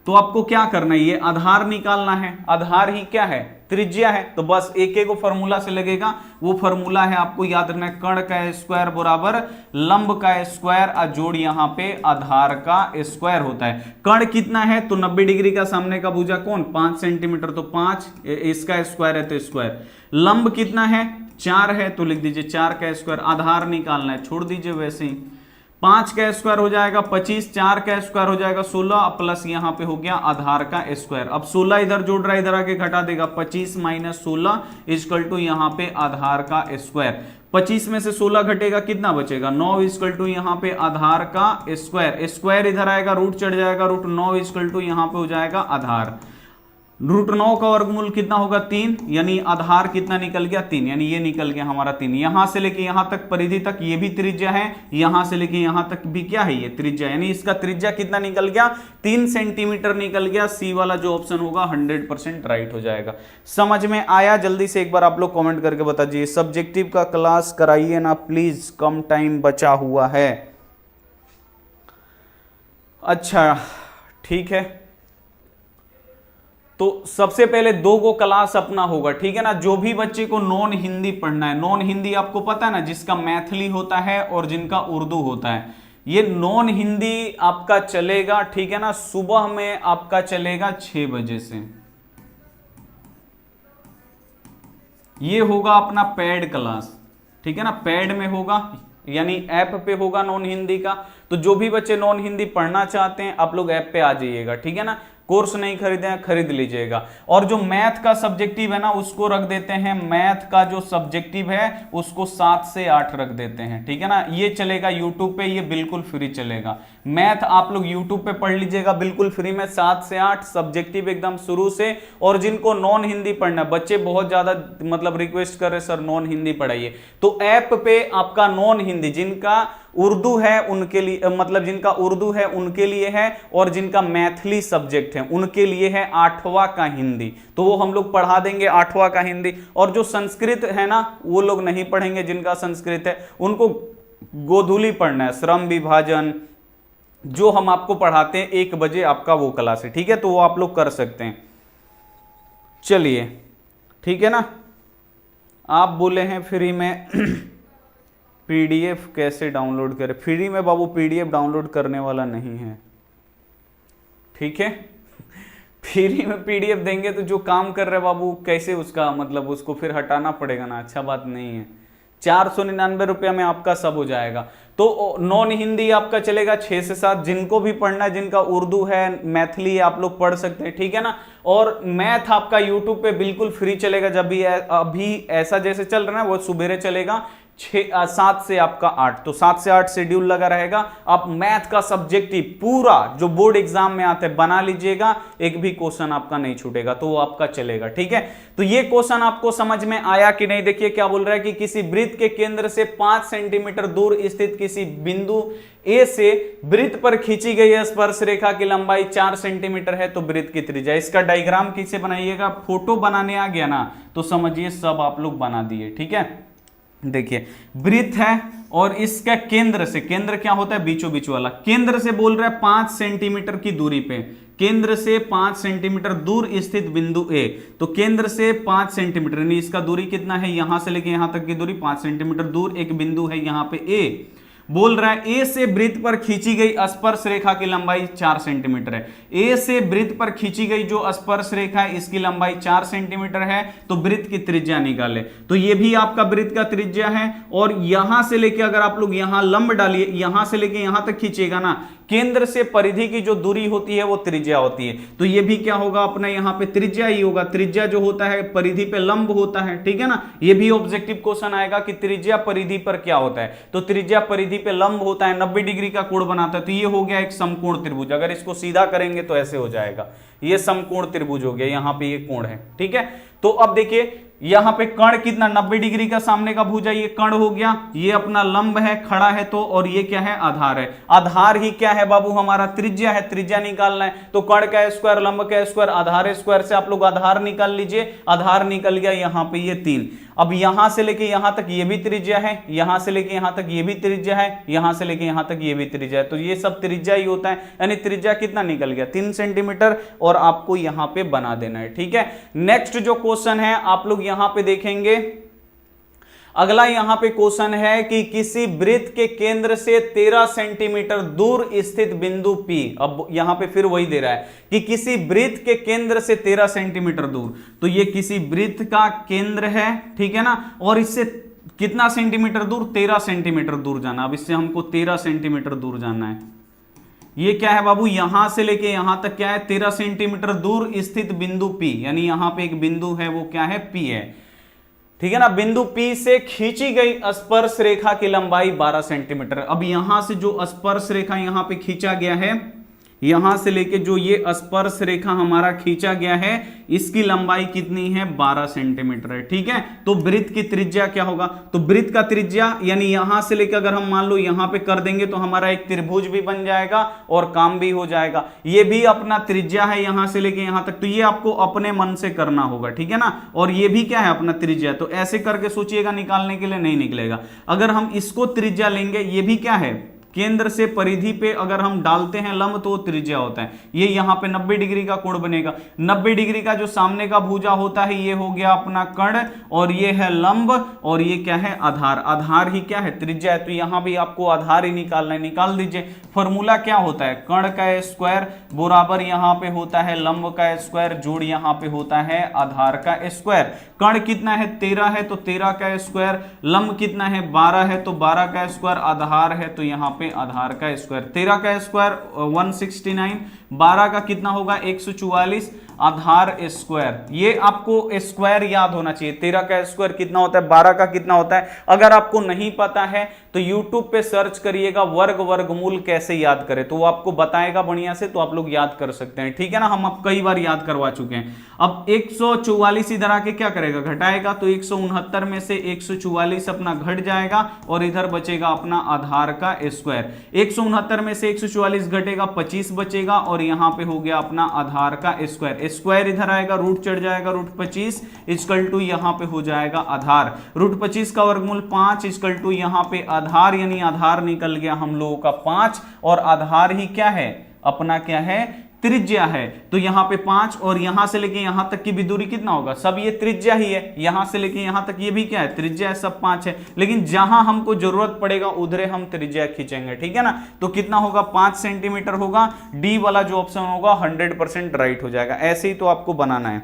तो आपको क्या करना है, ये आधार निकालना है, आधार ही क्या है, त्रिज्या है। तो बस एक एक फॉर्मूला से लगेगा, वो फॉर्मूला है आपको याद रखना है, कर्ण का स्क्वायर बराबर लंब का स्क्वायर जोड़ यहां पे आधार का स्क्वायर होता है। कर्ण कितना है, तो 90 डिग्री का सामने का भुजा कौन, 5 सेंटीमीटर, तो 5 इसका स्क्वायर है तो स्क्वायर। लंब कितना है, 4 है, तो लिख दीजिए 4 का स्क्वायर। आधार निकालना है, छोड़ दीजिए वैसे ही, 5 का स्क्वायर हो जाएगा 25, 4 का स्क्वायर हो जाएगा 16, प्लस यहां पे हो गया आधार का स्क्वायर। अब 16 इधर जोड़ रहा है, इधर आके घटा देगा, 25 माइनस 16 इक्वल टू यहां पे आधार का स्क्वायर। 25 में से 16 घटेगा, कितना बचेगा, 9 इक्वल टू यहां पे आधार का स्क्वायर। स्क्वायर इधर आएगा, रूट चढ़ जाएगा, रूट 9 इक्वल टू यहां पे हो जाएगा आधार। रूट 9 का वर्गमूल कितना होगा, 3, यानी आधार कितना निकल गया, 3, यानी ये निकल गया हमारा 3। यहां से लेके यहां तक परिधि तक ये भी त्रिज्या है, यहां से लेके यहां तक भी क्या है, ये त्रिज्या, यानी इसका त्रिज्या कितना निकल गया, 3 सेंटीमीटर निकल गया। सी वाला जो ऑप्शन होगा 100% राइट हो जाएगा। समझ में आया, जल्दी से एक बार आप लोग कॉमेंट करके बता दीजिए। सब्जेक्टिव का क्लास कराइए ना प्लीज, कम टाइम बचा हुआ है। अच्छा ठीक है, तो सबसे पहले 2 को क्लास अपना होगा, ठीक है ना। जो भी बच्चे को नॉन हिंदी पढ़ना है, नॉन हिंदी आपको पता है ना, जिसका मैथिली होता है और जिनका उर्दू होता है, ये नॉन हिंदी आपका चलेगा, ठीक है ना। सुबह में आपका चलेगा 6 बजे से, ये होगा अपना पेड क्लास, ठीक है ना, पेड में होगा, यानी ऐप पे होगा नॉन हिंदी का। तो जो भी बच्चे नॉन हिंदी पढ़ना चाहते हैं आप लोग ऐप पे आ जाइएगा, ठीक है ना। कोर्स नहीं खरीदे हैं, खरीद लीजिएगा। और जो मैथ का सब्जेक्टिव है ना उसको रख देते हैं, मैथ का जो सब्जेक्टिव है उसको 7 से 8 रख देते हैं, ठीक है ना। ये चलेगा यूट्यूब पे, ये बिल्कुल फ्री चलेगा। मैथ आप लोग यूट्यूब पे पढ़ लीजिएगा बिल्कुल फ्री में, 7 से 8 सब्जेक्टिव एकदम शुरू से। और जिनको नॉन हिंदी पढ़ना है, बच्चे बहुत ज्यादा मतलब रिक्वेस्ट कर रहे सर नॉन हिंदी पढ़ाइए, तो ऐप पे आपका नॉन हिंदी जिनका उर्दू है उनके लिए, मतलब जिनका उर्दू है उनके लिए है, और जिनका मैथिली सब्जेक्ट है उनके लिए है 8वां का हिंदी। तो वो हम लोग पढ़ा देंगे 8वां का हिंदी। और जो संस्कृत है ना वो लोग नहीं पढ़ेंगे, जिनका संस्कृत है उनको गोधूली पढ़ना है, श्रम विभाजन जो हम आपको पढ़ाते हैं 1 बजे आपका वो क्लास है, ठीक है, तो वो आप लोग कर सकते हैं। चलिए ठीक है ना। आप बोले हैं फ्री में पीडीएफ कैसे डाउनलोड करें? फ्री में बाबू पीडीएफ डाउनलोड करने वाला नहीं है, ठीक है। फ्री में पीडीएफ देंगे तो जो काम कर रहे बाबू कैसे उसका मतलब उसको फिर हटाना पड़ेगा ना, अच्छा बात नहीं है। 499 रुपया में आपका सब हो जाएगा। तो नॉन हिंदी आपका चलेगा 6 से 7, जिनको भी पढ़ना है, जिनका उर्दू है मैथिली है आप लोग पढ़ सकते हैं, ठीक है ना। और मैथ आपका यूट्यूब पे बिल्कुल फ्री चलेगा, जब भी अभी ऐसा जैसे चल रहा है वो सुबेरे चलेगा 7 से आपका 8, तो 7 से 8 शेड्यूल लगा रहेगा। आप मैथ का सब्जेक्ट ही पूरा जो बोर्ड एग्जाम में आते हैं बना लीजिएगा, एक भी क्वेश्चन आपका नहीं छूटेगा, तो वो आपका चलेगा, ठीक है। तो ये क्वेश्चन आपको समझ में आया कि नहीं? देखिए क्या बोल रहा है कि किसी वृत्त के केंद्र से 5 सेंटीमीटर दूर स्थित किसी बिंदु ए से वृत्त पर खींची गई स्पर्श रेखा की लंबाई 4 सेंटीमीटर है, तो वृत्त की त्रिज्या। इसका डायग्राम कैसे बनाइएगा? फोटो बनाने आ गया ना तो समझिए सब आप लोग बना दिए, ठीक है। देखिए वृत्त है और इसका केंद्र से, केंद्र क्या होता है? बीचों बीच वाला। केंद्र से बोल रहा है 5 सेंटीमीटर की दूरी पे, केंद्र से 5 सेंटीमीटर दूर स्थित बिंदु ए। तो केंद्र से 5 सेंटीमीटर यानी इसका दूरी कितना है? यहां से लेके यहां तक की दूरी 5 सेंटीमीटर दूर एक बिंदु है यहां पे ए। बोल रहा है ए से वृत्त पर खींची गई स्पर्श रेखा की लंबाई 4 सेंटीमीटर है। ए से वृत्त पर खींची गई जो स्पर्श रेखा है इसकी लंबाई 4 सेंटीमीटर है, तो वृत्त की त्रिज्या निकाले। तो ये भी आपका वृत्त का त्रिज्या है। और यहां से लेके अगर आप लोग यहां लंब डालिए, यहां से लेके यहां तक खींचेगा ना, केंद्र से परिधि की जो दूरी होती है वो त्रिज्या होती है। तो ये भी क्या होगा अपना यहाँ पे त्रिज्या ही होगा। त्रिज्या जो होता है परिधि पे लंब होता है, ठीक है ना। ये भी ऑब्जेक्टिव क्वेश्चन आएगा कि त्रिज्या परिधि पर क्या होता है, तो त्रिज्या परिधि पे लंब होता है, 90 डिग्री का कोण बनाता है। तो ये हो गया एक समकोण त्रिभुज। अगर इसको सीधा करेंगे तो ऐसे हो जाएगा, ये समकोण त्रिभुज हो गया, यहाँ पे ये कोण है, ठीक है। तो अब देखिए यहां पे कर्ण कितना 90 डिग्री का सामने का भुजा, ये कर्ण हो गया, ये अपना लंब है खड़ा है तो, और ये क्या है? आधार है। आधार ही क्या है बाबू? हमारा त्रिज्या है, त्रिज्या निकालना है। तो कर्ण का स्क्वायर, लंब का स्क्वायर, आधार स्क्वायर से आप लोग आधार निकाल लीजिए। आधार निकल गया यहाँ पे ये 3। अब यहां से लेके यहां तक ये भी त्रिज्या है, यहां से लेके यहां तक ये भी त्रिज्या है, यहां से लेके यहां तक ये भी त्रिज्या है। तो ये सब त्रिज्या ही होता है, यानी त्रिज्या कितना निकल गया? 3 सेंटीमीटर। और आपको यहां पे बना देना है, ठीक है। नेक्स्ट जो क्वेश्चन है आप लोग यहां पे देखेंगे, अगला यहां पे क्वेश्चन है कि किसी वृत्त के केंद्र से 13 सेंटीमीटर दूर स्थित बिंदु P। अब यहां पे फिर वही दे रहा है कि किसी वृत्त के केंद्र से 13 सेंटीमीटर दूर, तो ये किसी वृत्त का केंद्र है, ठीक है ना। और इससे कितना सेंटीमीटर दूर? 13 सेंटीमीटर दूर जाना। अब इससे हमको 13 सेंटीमीटर दूर जाना है। ये क्या है बाबू? यहां से लेके यहां तक क्या है? 13 सेंटीमीटर दूर स्थित बिंदु P, यानी यहां पे एक बिंदु है वो क्या है? P है, ठीक है ना। बिंदु P से खींची गई स्पर्श रेखा की लंबाई 12 सेंटीमीटर। अब यहां से जो स्पर्श रेखा यहां पे खींचा गया है, यहां से लेके जो ये स्पर्श रेखा हमारा खींचा गया है इसकी लंबाई कितनी है? 12 सेंटीमीटर है, ठीक है। तो वृत्त की त्रिज्या क्या होगा? तो वृत्त का त्रिज्या यानी यहां से लेकर अगर हम मान लो यहां पे कर देंगे तो हमारा एक त्रिभुज भी बन जाएगा और काम भी हो जाएगा। ये भी अपना त्रिज्या है यहां से लेके यहां तक, तो ये आपको अपने मन से करना होगा, ठीक है ना। और ये भी क्या है? अपना त्रिज्या। तो ऐसे करके सोचिएगा, निकालने के लिए नहीं निकलेगा। अगर हम इसको त्रिज्या लेंगे, ये भी क्या है? केंद्र से परिधि पे अगर हम डालते हैं लंब तो त्रिज्या होता है। ये यहां पे 90 डिग्री का कोण बनेगा। 90 डिग्री का जो सामने का भुजा होता है ये हो गया अपना कर्ण, और ये है लंब, और ये क्या है? आधार। आधार ही क्या है? त्रिज्या है। तो यहां भी आपको आधार ही निकालना है, निकाल दीजिए। फॉर्मूला क्या होता है? कर्ण का स्क्वायर बराबर यहां पे होता है लंब का स्क्वायर जोड़ यहां पे होता है आधार का स्क्वायर। कर्ण कितना है? 13 है, तो 13 का स्क्वायर। लंब कितना है? 12 है, तो 12 का स्क्वायर। आधार है तो यहां पे आधार का स्क्वायर। 13 का स्क्वायर 169, 12 का कितना होगा? 144, आधार स्क्वायर। ये आपको स्क्वायर याद होना चाहिए। 13 का स्क्वायर कितना होता है, 12 का कितना होता है। अगर आपको नहीं पता है तो YouTube पे सर्च करिएगा वर्ग वर्गमूल कैसे याद करें, तो वो आपको बताएगा बढ़िया से, तो आप लोग याद कर सकते हैं। ठीक है ना, हम अब कई बार याद करवा चुके हैं। अब 144 इधर आके क्या करेगा, घटाएगा, तो 169 में से 144 अपना घट जाएगा और इधर बचेगा अपना आधार का स्क्वायर। 169 में से 144 घटेगा, 25 बचेगा और यहां पे हो गया अपना आधार का स्क्वायर। स्क्वायर इधर आएगा, रूट चढ़ जाएगा, रूट 25 इक्वल टू यहां पे हो जाएगा आधार। रूट 25 का वर्गमूल 5 इक्वल टू यहां पे आधार, यानी आधार निकल गया हम लोगों का 5, और आधार ही क्या है अपना, क्या है, त्रिज्या है। तो यहां पे 5 और यहां से लेके यहां तक की भी दूरी कितना होगा, सब ये त्रिज्या ही है। यहां से लेके यहां तक ये भी क्या है, त्रिज्या है, सब 5 है। लेकिन जहां हमको जरूरत पड़ेगा उधरे हम त्रिज्या खींचेंगे। ठीक है ना, तो कितना होगा, 5 सेंटीमीटर होगा। डी वाला जो ऑप्शन होगा 100% राइट हो जाएगा। ऐसे ही तो आपको बनाना है।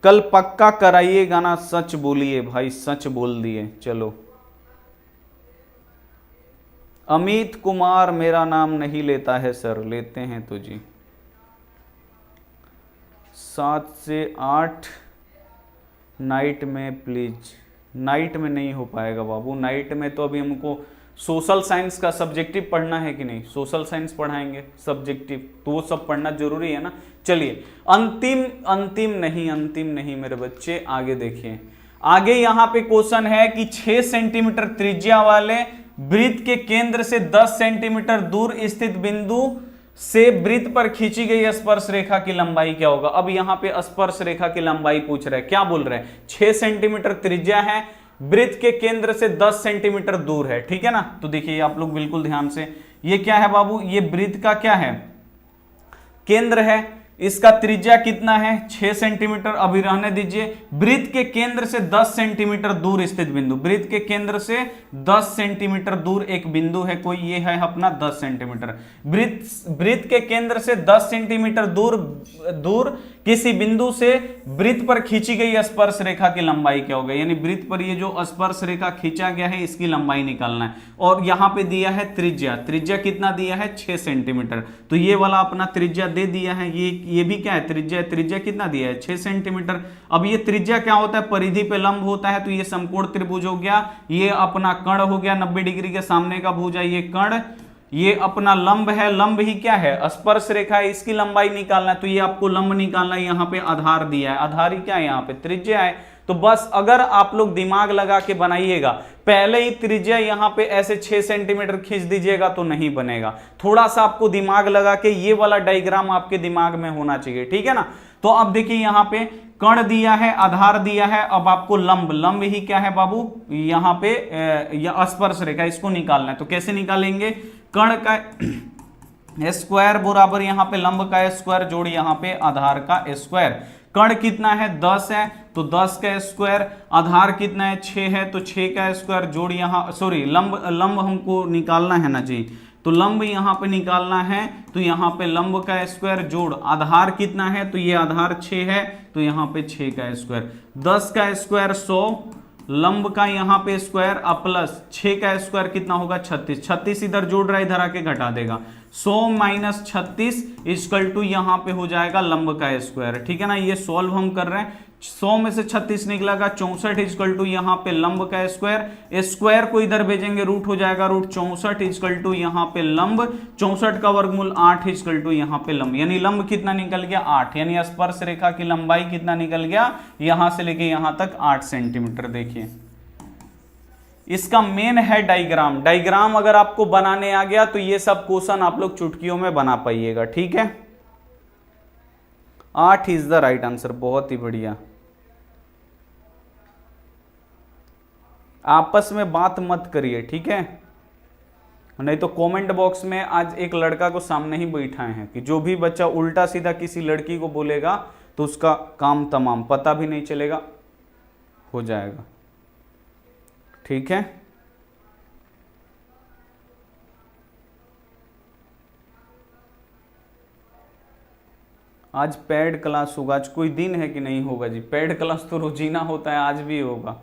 कल पक्का कराइएगा ना, सच बोलिए भाई, सच बोल दिए। चलो, अमित कुमार मेरा नाम नहीं लेता है सर, लेते हैं तो जी। 7 से 8 नाइट में प्लीज। नाइट में नहीं हो पाएगा बाबू, नाइट में तो अभी हमको सोशल साइंस का सब्जेक्टिव पढ़ना है कि नहीं, सोशल साइंस पढ़ाएंगे सब्जेक्टिव, तो वो सब पढ़ना जरूरी है ना। चलिए, अंतिम नहीं मेरे बच्चे, आगे देखिए। आगे यहां पे क्वेश्चन है कि 6 सेंटीमीटर त्रिज्या वाले वृत्त के केंद्र से 10 सेंटीमीटर दूर स्थित बिंदु से वृत्त पर खींची गई स्पर्श रेखा की लंबाई क्या होगा। अब यहां पे स्पर्श रेखा की लंबाई पूछ रहा है, क्या बोल रहे हैं, 6 सेंटीमीटर त्रिज्या है, वृत्त के केंद्र से 10 सेंटीमीटर दूर है। ठीक है ना, तो देखिए आप लोग बिल्कुल ध्यान से, ये क्या है बाबू, ये वृत्त का क्या है, केंद्र है। इसका त्रिज्या कितना है, 6 सेंटीमीटर। अभी रहने दीजिए। वृत्त के केंद्र से 10 सेंटीमीटर दूर स्थित बिंदु, वृत्त के केंद्र से 10 सेंटीमीटर दूर एक बिंदु है कोई, ये है अपना 10 सेंटीमीटर। वृत्त के केंद्र से 10 सेंटीमीटर दूर किसी बिंदु से वृत्त पर खींची गई स्पर्श रेखा की लंबाई क्या होगा, यानी वृत्त पर ये जो स्पर्श रेखा खींचा गया है इसकी लंबाई निकालना है। और यहां पे दिया है त्रिज्या, त्रिज्या कितना दिया है, 6 सेंटीमीटर। तो ये वाला अपना त्रिज्या दे दिया है, ये भी क्या है, त्रिज्या। त्रिज्या कितना दिया है, 6 सेंटीमीटर। अब ये त्रिज्या क्या होता है, परिधि पे लंब होता है, तो ये समकोण त्रिभुज हो गया। ये अपना कर्ण हो गया 90 डिग्री के सामने का भुजा, ये कर्ण। ये अपना लंब है, लंब ही क्या है, स्पर्श रेखा है, इसकी लंबाई निकालना है। तो ये आपको लंब निकालना है, यहां पे आधार दिया है, आधार ही क्या है, यहां पे त्रिज्या है। तो बस अगर आप लोग दिमाग लगा के बनाइएगा, पहले ही त्रिज्या यहां पे ऐसे 6 सेंटीमीटर खींच दीजिएगा तो नहीं बनेगा। थोड़ा सा आपको दिमाग लगा के ये वाला डायग्राम आपके दिमाग में होना चाहिए। ठीक है ना, तो अब देखिए यहां पे कर्ण दिया है, आधार दिया है। अब आपको लंब ही क्या है बाबू, यहां पे स्पर्श रेखा, इसको निकालना है। तो कैसे निकालेंगे, कर्ण का स्क्वायर बराबर यहां पे लंब का स्क्वायर जोड़ यहां पे आधार का स्क्वायर। कर्ण कितना है, 10 है, तो 10 का स्क्वायर। आधार कितना है, 6 है, तो 6 का स्क्वायर जोड़ यहां, सॉरी लंब हमको निकालना है ना जी, तो लंब यहां पे निकालना है। तो यहां पे लंब का स्क्वायर जोड़ आधार कितना है, तो ये आधार 6 है, तो यहां पे 6 का स्क्वायर। 10 का स्क्वायर 100, लंब का यहां पे स्क्वायर प्लस 6 का स्क्वायर कितना होगा, 36। 36 इधर जोड़ रहा है, इधर आके घटा देगा। 100 माइनस 36 इक्वल टू यहां पे हो जाएगा लंब का स्क्वायर। ठीक है ना, ये सॉल्व हम कर रहे हैं। 100 में से 36 निकलेगा 64 इक्वल टू यहां पे लंब का स्क्वायर। स्क्वायर को इधर भेजेंगे, रूट हो जाएगा रूट 64 इक्वल टू यहां पे लंब। 64 का वर्गमूल 8 इक्वल टू यहां पे लंब, यानी लंब कितना निकल गया, 8। यानी स्पर्श रेखा की लंबाई कितना निकल गया, यहां से लेके यहां तक 8 सेंटीमीटर। देखिए इसका मेन है डायग्राम। डायग्राम अगर आपको बनाने आ गया तो ये सब क्वेश्चन आप लोग चुटकियों में बना पाइएगा। ठीक है, 8 इज द राइट आंसर, बहुत ही बढ़िया। आपस में बात मत करिए, ठीक है, नहीं तो कमेंट बॉक्स में आज एक लड़का को सामने ही बैठाए हैं कि जो भी बच्चा उल्टा सीधा किसी लड़की को बोलेगा तो उसका काम तमाम, पता भी नहीं चलेगा, हो जाएगा। ठीक है, आज पेड क्लास होगा। आज कोई दिन है कि नहीं होगा जी, पेड क्लास तो रोजीना होता है, आज भी होगा।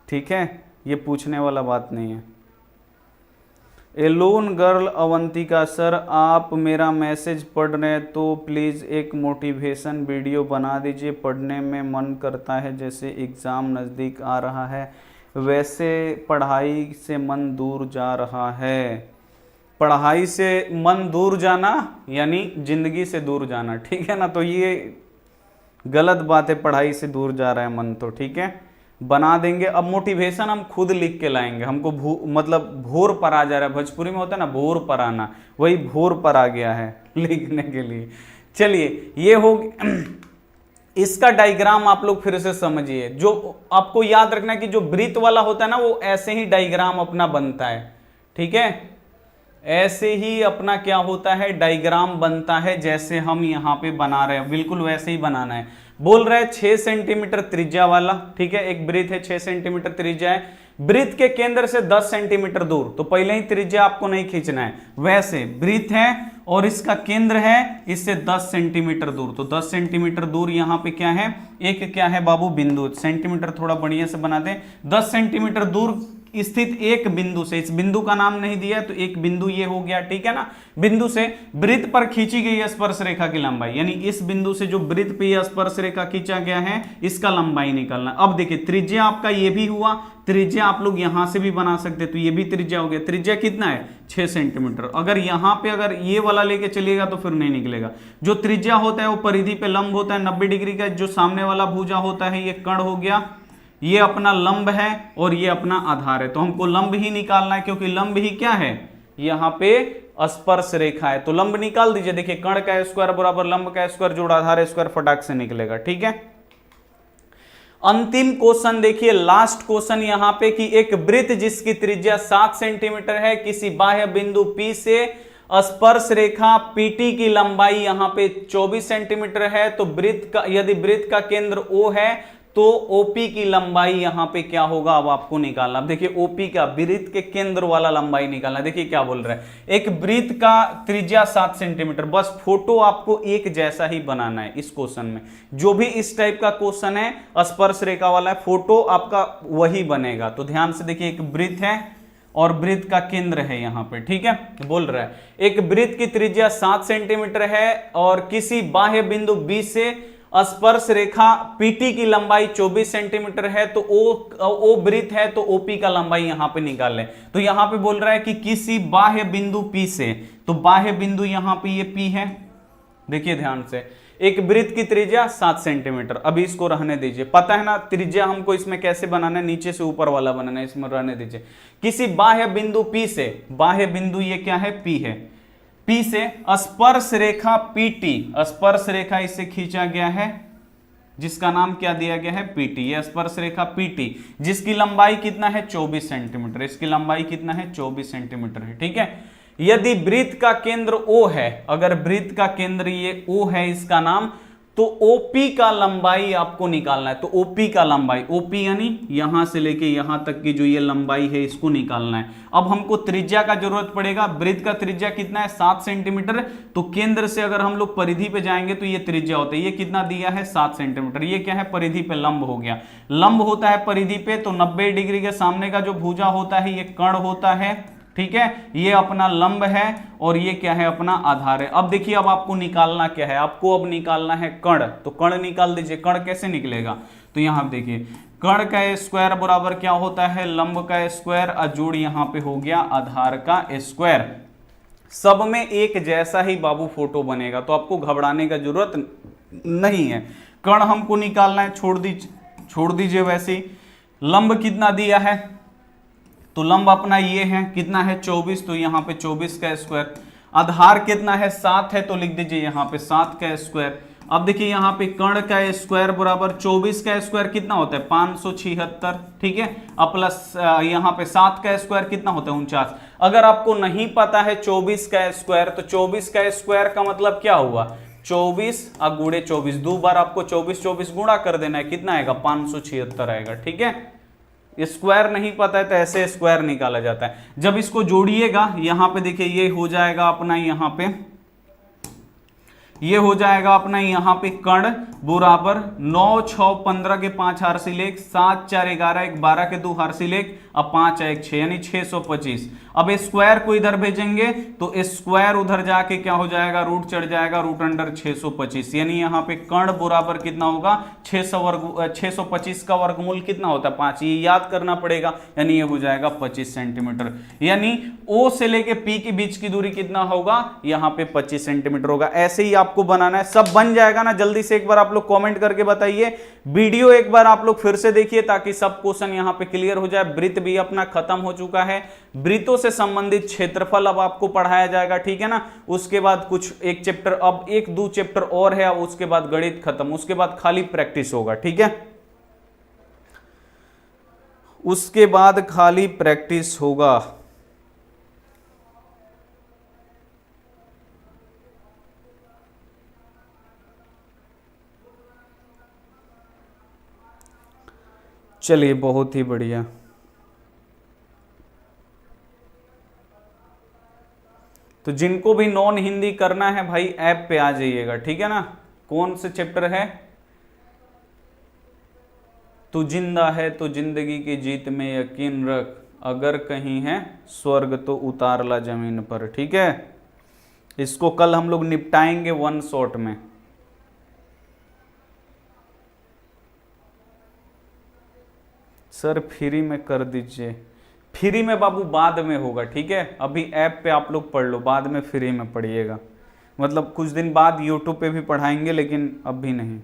ठीक है, ये पूछने वाला बात नहीं है। एलोन गर्ल अवंतिका, सर आप मेरा मैसेज पढ़ रहे हैं तो प्लीज़ एक मोटिवेशन वीडियो बना दीजिए, पढ़ने में मन करता है, जैसे एग्ज़ाम नज़दीक आ रहा है, वैसे पढ़ाई से मन दूर जा रहा है। पढ़ाई से मन दूर जाना यानी ज़िंदगी से दूर जाना, ठीक है ना, तो ये गलत बात है, पढ़ाई से दूर जा रहा है मन, तो ठीक है बना देंगे। अब मोटिवेशन हम खुद लिख के लाएंगे, हमको मतलब भोर पर आ जा रहा है, भोजपुरी में होता है ना भोर पर आना, वही भोर पर आ गया है लिखने के लिए। चलिए ये हो इसका डायग्राम आप लोग फिर से समझिए। जो आपको याद रखना है कि जो वृत्त वाला होता है ना वो ऐसे ही डायग्राम अपना बनता है, ठीक है, ऐसे ही अपना क्या होता है डायग्राम बनता है, जैसे हम यहाँ पे बना रहे हैं बिल्कुल वैसे ही बनाना है। बोल रहे हैं 6 सेंटीमीटर त्रिज्या वाला, ठीक है, एक वृत्त है 6 सेंटीमीटर त्रिज्या है, वृत्त के केंद्र से 10 सेंटीमीटर दूर, तो पहले ही त्रिज्या आपको नहीं खींचना है, वैसे वृत्त है और इसका केंद्र है इससे 10 सेंटीमीटर दूर, तो 10 सेंटीमीटर दूर यहाँ पे क्या है, एक क्या है बाबू बिंदु, सेंटीमीटर थोड़ा बढ़िया से बना दें, 10 सेंटीमीटर दूर स्थित एक बिंदु से, इस बिंदु का नाम नहीं दिया तो एक बिंदु ये हो गया, ठीक है ना, बिंदु से वृत्त पर खींची गई स्पर्श रेखा की लंबाई, यानी इस बिंदु से जो वृत्त पे स्पर्श रेखा खींचा गया है इसका लंबाई निकालना। अब देखिए त्रिज्या आपका ये भी हुआ, त्रिज्या आप लोग यहां से भी बना सकते, तो ये भी त्रिज्या हो गया, त्रिज्या कितना है 6 सेंटीमीटर। अगर यहां पे अगर ये वाला लेके चलिएगा तो फिर नहीं निकलेगा, जो त्रिज्या होता है वो परिधि पे लंब होता है 90 डिग्री का, जो सामने वाला भुजा होता है ये कर्ण हो गया, ये अपना लंब है और ये अपना आधार है, तो हमको लंब ही निकालना है क्योंकि लंब ही क्या है यहाँ पे स्पर्श रेखा है, तो लंब निकाल दीजिए। देखिए कर्ण का स्क्वायर बराबर लंब का स्क्वायर जोड़ आधार स्क्वायर, फटाक से निकलेगा, ठीक है। अंतिम क्वेश्चन देखिए, लास्ट क्वेश्चन यहाँ पे कि एक वृत्त जिसकी त्रिज्या 7 सेंटीमीटर है, किसी बाह्य बिंदु P से स्पर्श रेखा PT की लंबाई यहाँ पे 24 सेंटीमीटर है, तो वृत्त का यदि वृत्त का केंद्र O है तो OP की लंबाई यहां पे क्या होगा, अब आपको निकालना। अब देखिए OP का वृत्त के केंद्र वाला लंबाई निकालना। देखिए क्या बोल रहा है, एक वृत्त का त्रिज्या 7 सेंटीमीटर, बस फोटो आपको एक जैसा ही बनाना है इस क्वेश्चन में, जो भी इस टाइप का क्वेश्चन है स्पर्श रेखा वाला है फोटो आपका वही बनेगा। तो ध्यान से देखिए, एक वृत्त है और वृत्त का केंद्र है यहाँ पे, ठीक है, बोल रहा है एक वृत्त की त्रिज्या 7 सेंटीमीटर है और किसी बाह्य बिंदु B से स्पर्श रेखा PT की लंबाई 24 सेंटीमीटर है, तो ओ वृत्त है तो OP का लंबाई यहां पे निकाल लें। तो यहां पे बोल रहा है कि किसी बाह्य बिंदु P से, तो बाह्य बिंदु यहां पे ये P है, देखिए ध्यान से, एक वृत्त की त्रिज्या 7 सेंटीमीटर, अभी इसको रहने दीजिए, पता है ना त्रिज्या हमको इसमें कैसे बनाना है, नीचे से ऊपर वाला बनाना है, इसमें रहने दीजिए। किसी बाह्य बिंदु P से, बाह्य बिंदु ये क्या है P है, P से स्पर्श रेखा PT, स्पर्श रेखा इससे खींचा गया है जिसका नाम क्या दिया गया है PT, ये स्पर्श रेखा PT जिसकी लंबाई कितना है 24 सेंटीमीटर, इसकी लंबाई कितना है 24 सेंटीमीटर है, ठीक है। यदि वृत्त का केंद्र O है, अगर वृत्त का केंद्र ये O है इसका नाम, तो OP का लंबाई आपको निकालना है, तो OP का लंबाई, OP यानी यहां से लेके यहां तक की जो ये लंबाई है इसको निकालना है। अब हमको त्रिज्या का जरूरत पड़ेगा, वृत्त का त्रिज्या कितना है 7 सेंटीमीटर, तो केंद्र से अगर हम लोग परिधि पे जाएंगे तो ये त्रिज्या होता है, ये कितना दिया है 7 सेंटीमीटर, ये क्या है परिधि पे लंब हो गया, लंब होता है परिधि पे, तो 90 डिग्री के सामने का जो भुजा होता है ये कर्ण होता है, ठीक है, ये अपना लंब है और ये क्या है अपना आधार है। अब देखिए अब आपको निकालना क्या है, आपको अब निकालना है कर्ण, तो कर्ण निकाल दीजिए। कर्ण कैसे निकलेगा, तो यहां देखिए कर्ण का स्क्वायर बराबर क्या होता है लंब का स्क्वायर, जोड़ यहां पे हो गया आधार का स्क्वायर, सब में एक जैसा ही बाबू फोटो बनेगा, तो आपको घबराने का जरूरत नहीं है। कर्ण हमको निकालना है, छोड़ दीजिए वैसे ही। लंब कितना दिया है, तो लंब अपना ये है कितना है 24, तो यहाँ पे 24 का स्क्वायर, आधार कितना है 7 है, तो लिख दीजिए यहाँ पे 7 का स्क्वायर। अब देखिए यहाँ पे कर्ण का स्क्वायर बराबर 24 का स्क्वायर कितना होता है 576, ठीक है, अब प्लस यहाँ पे 7 का स्क्वायर कितना होता है 49। अगर आपको नहीं पता है 24 का स्क्वायर, तो 24 का स्क्वायर का मतलब क्या हुआ 24 गुणे 24, दो बार आपको 24 गुणा कर देना है, कितना आएगा 576 आएगा, ठीक है। स्क्वायर नहीं पता है तो ऐसे स्क्वायर निकाला जाता है। जब इसको जोड़िएगा यहां पे देखिए ये हो जाएगा अपना, यहां पे ये हो जाएगा अपना यहाँ पे कर्ण बराबर 9 6 15 के 5 हारसी लेख, 7 4 11 1 12 के 2 हारसी लेख, अब 5 1 6 यानी 625। अब स्क्वायर को इधर भेजेंगे तो स्क्वायर उधर जाके क्या हो जाएगा, रूट चढ़ जाएगा, रूट अंडर 625, यानी यहाँ पे कर्ण बराबर कितना होगा 625 का वर्गमूल कितना होता है 5, ये याद करना पड़ेगा, यानी ये हो जाएगा 25 सेंटीमीटर। यानी O से लेके P के बीच की दूरी कितना होगा, यहाँ पे 25 सेंटीमीटर होगा। ऐसे ही आपको बनाना है, सब बन जाएगा ना। जल्दी से एक बार आप लोग कमेंट करके बताइए, वीडियो एक बार आप लोग फिर से देखिए ताकि सब क्वेश्चन यहाँ पे क्लियर हो जाए। वृत्त भी अपना खत्म हो चुका है, वृत्तों से संबंधित क्षेत्रफल अब आपको पढ़ाया जाएगा, ठीक है ना। उसके बाद कुछ एक चैप्टर, अब एक दो चैप्टर और है, अब उसके बाद गणित खत्म, उसके बाद खाली प्रैक्टिस होगा, ठीक है। उसके बाद खाली प्रैक्टिस होगा। चलिए बहुत ही बढ़िया। तो जिनको भी नॉन हिंदी करना है भाई ऐप पे आ जाइएगा, ठीक है ना। कौन से चैप्टर है, तू जिंदा है तो जिंदगी की जीत में यकीन रख, अगर कहीं है स्वर्ग तो उतार ला जमीन पर, ठीक है। इसको कल हम लोग निपटाएंगे वन शॉट में। सर फ्री में कर दीजिए, फ्री में बाबू बाद में होगा, ठीक है। अभी ऐप पे आप लोग पढ़ लो, बाद में फ्री में पढ़िएगा, मतलब कुछ दिन बाद यूट्यूब पे भी पढ़ाएंगे, लेकिन अभी नहीं।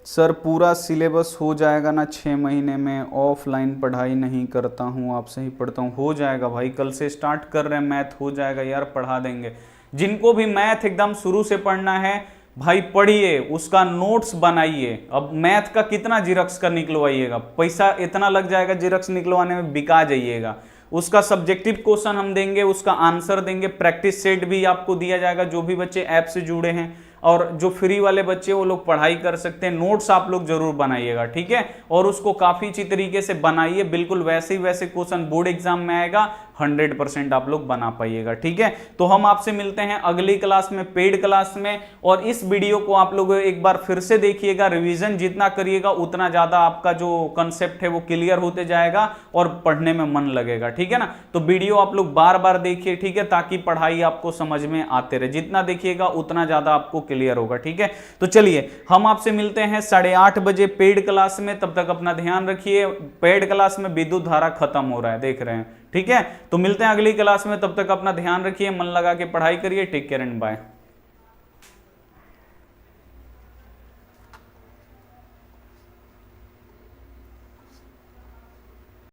सर पूरा सिलेबस हो जाएगा ना 6 महीने में, ऑफलाइन पढ़ाई नहीं करता हूँ, आपसे ही पढ़ता हूँ। हो जाएगा भाई, कल से स्टार्ट कर रहे हैं, मैथ हो जाएगा यार, पढ़ा देंगे। जिनको भी मैथ एकदम शुरू से पढ़ना है भाई पढ़िए, उसका नोट्स बनाइए। अब मैथ का कितना जिरक्स का निकलवाइएगा, पैसा इतना लग जाएगा जिरक्स निकलवाने में, बिका जाइएगा। उसका सब्जेक्टिव क्वेश्चन हम देंगे, उसका आंसर देंगे, प्रैक्टिस सेट भी आपको दिया जाएगा। जो भी बच्चे ऐप से जुड़े हैं और जो फ्री वाले बच्चे वो लोग पढ़ाई कर सकते हैं। नोट्स आप लोग जरूर बनाइएगा, ठीक है, और उसको काफी अच्छी तरीके से बनाइए, बिल्कुल वैसे ही वैसे क्वेश्चन बोर्ड एग्जाम में आएगा, 100% आप लोग बना पाइएगा, ठीक है। तो हम आपसे मिलते हैं अगली क्लास में, पेड क्लास में। और इस वीडियो को आप लोग एक बार फिर से देखिएगा, रिवीजन जितना करिएगा उतना ज्यादा आपका जो कंसेप्ट है वो क्लियर होते जाएगा और पढ़ने में मन लगेगा, ठीक है ना। तो वीडियो आप लोग बार बार देखिए, ठीक है, ताकि पढ़ाई आपको समझ में आते रहे। जितना देखिएगा उतना ज्यादा आपको क्लियर होगा, ठीक है। तो चलिए हम आपसे मिलते हैं 8:30 बजे पेड क्लास में। तब तक अपना ध्यान रखिए, पेड क्लास में विद्युत धारा खत्म हो रहा है, देख रहे हैं, ठीक है। तो मिलते हैं अगली क्लास में, तब तक अपना ध्यान रखिए, मन लगा के पढ़ाई करिए। Take care and bye.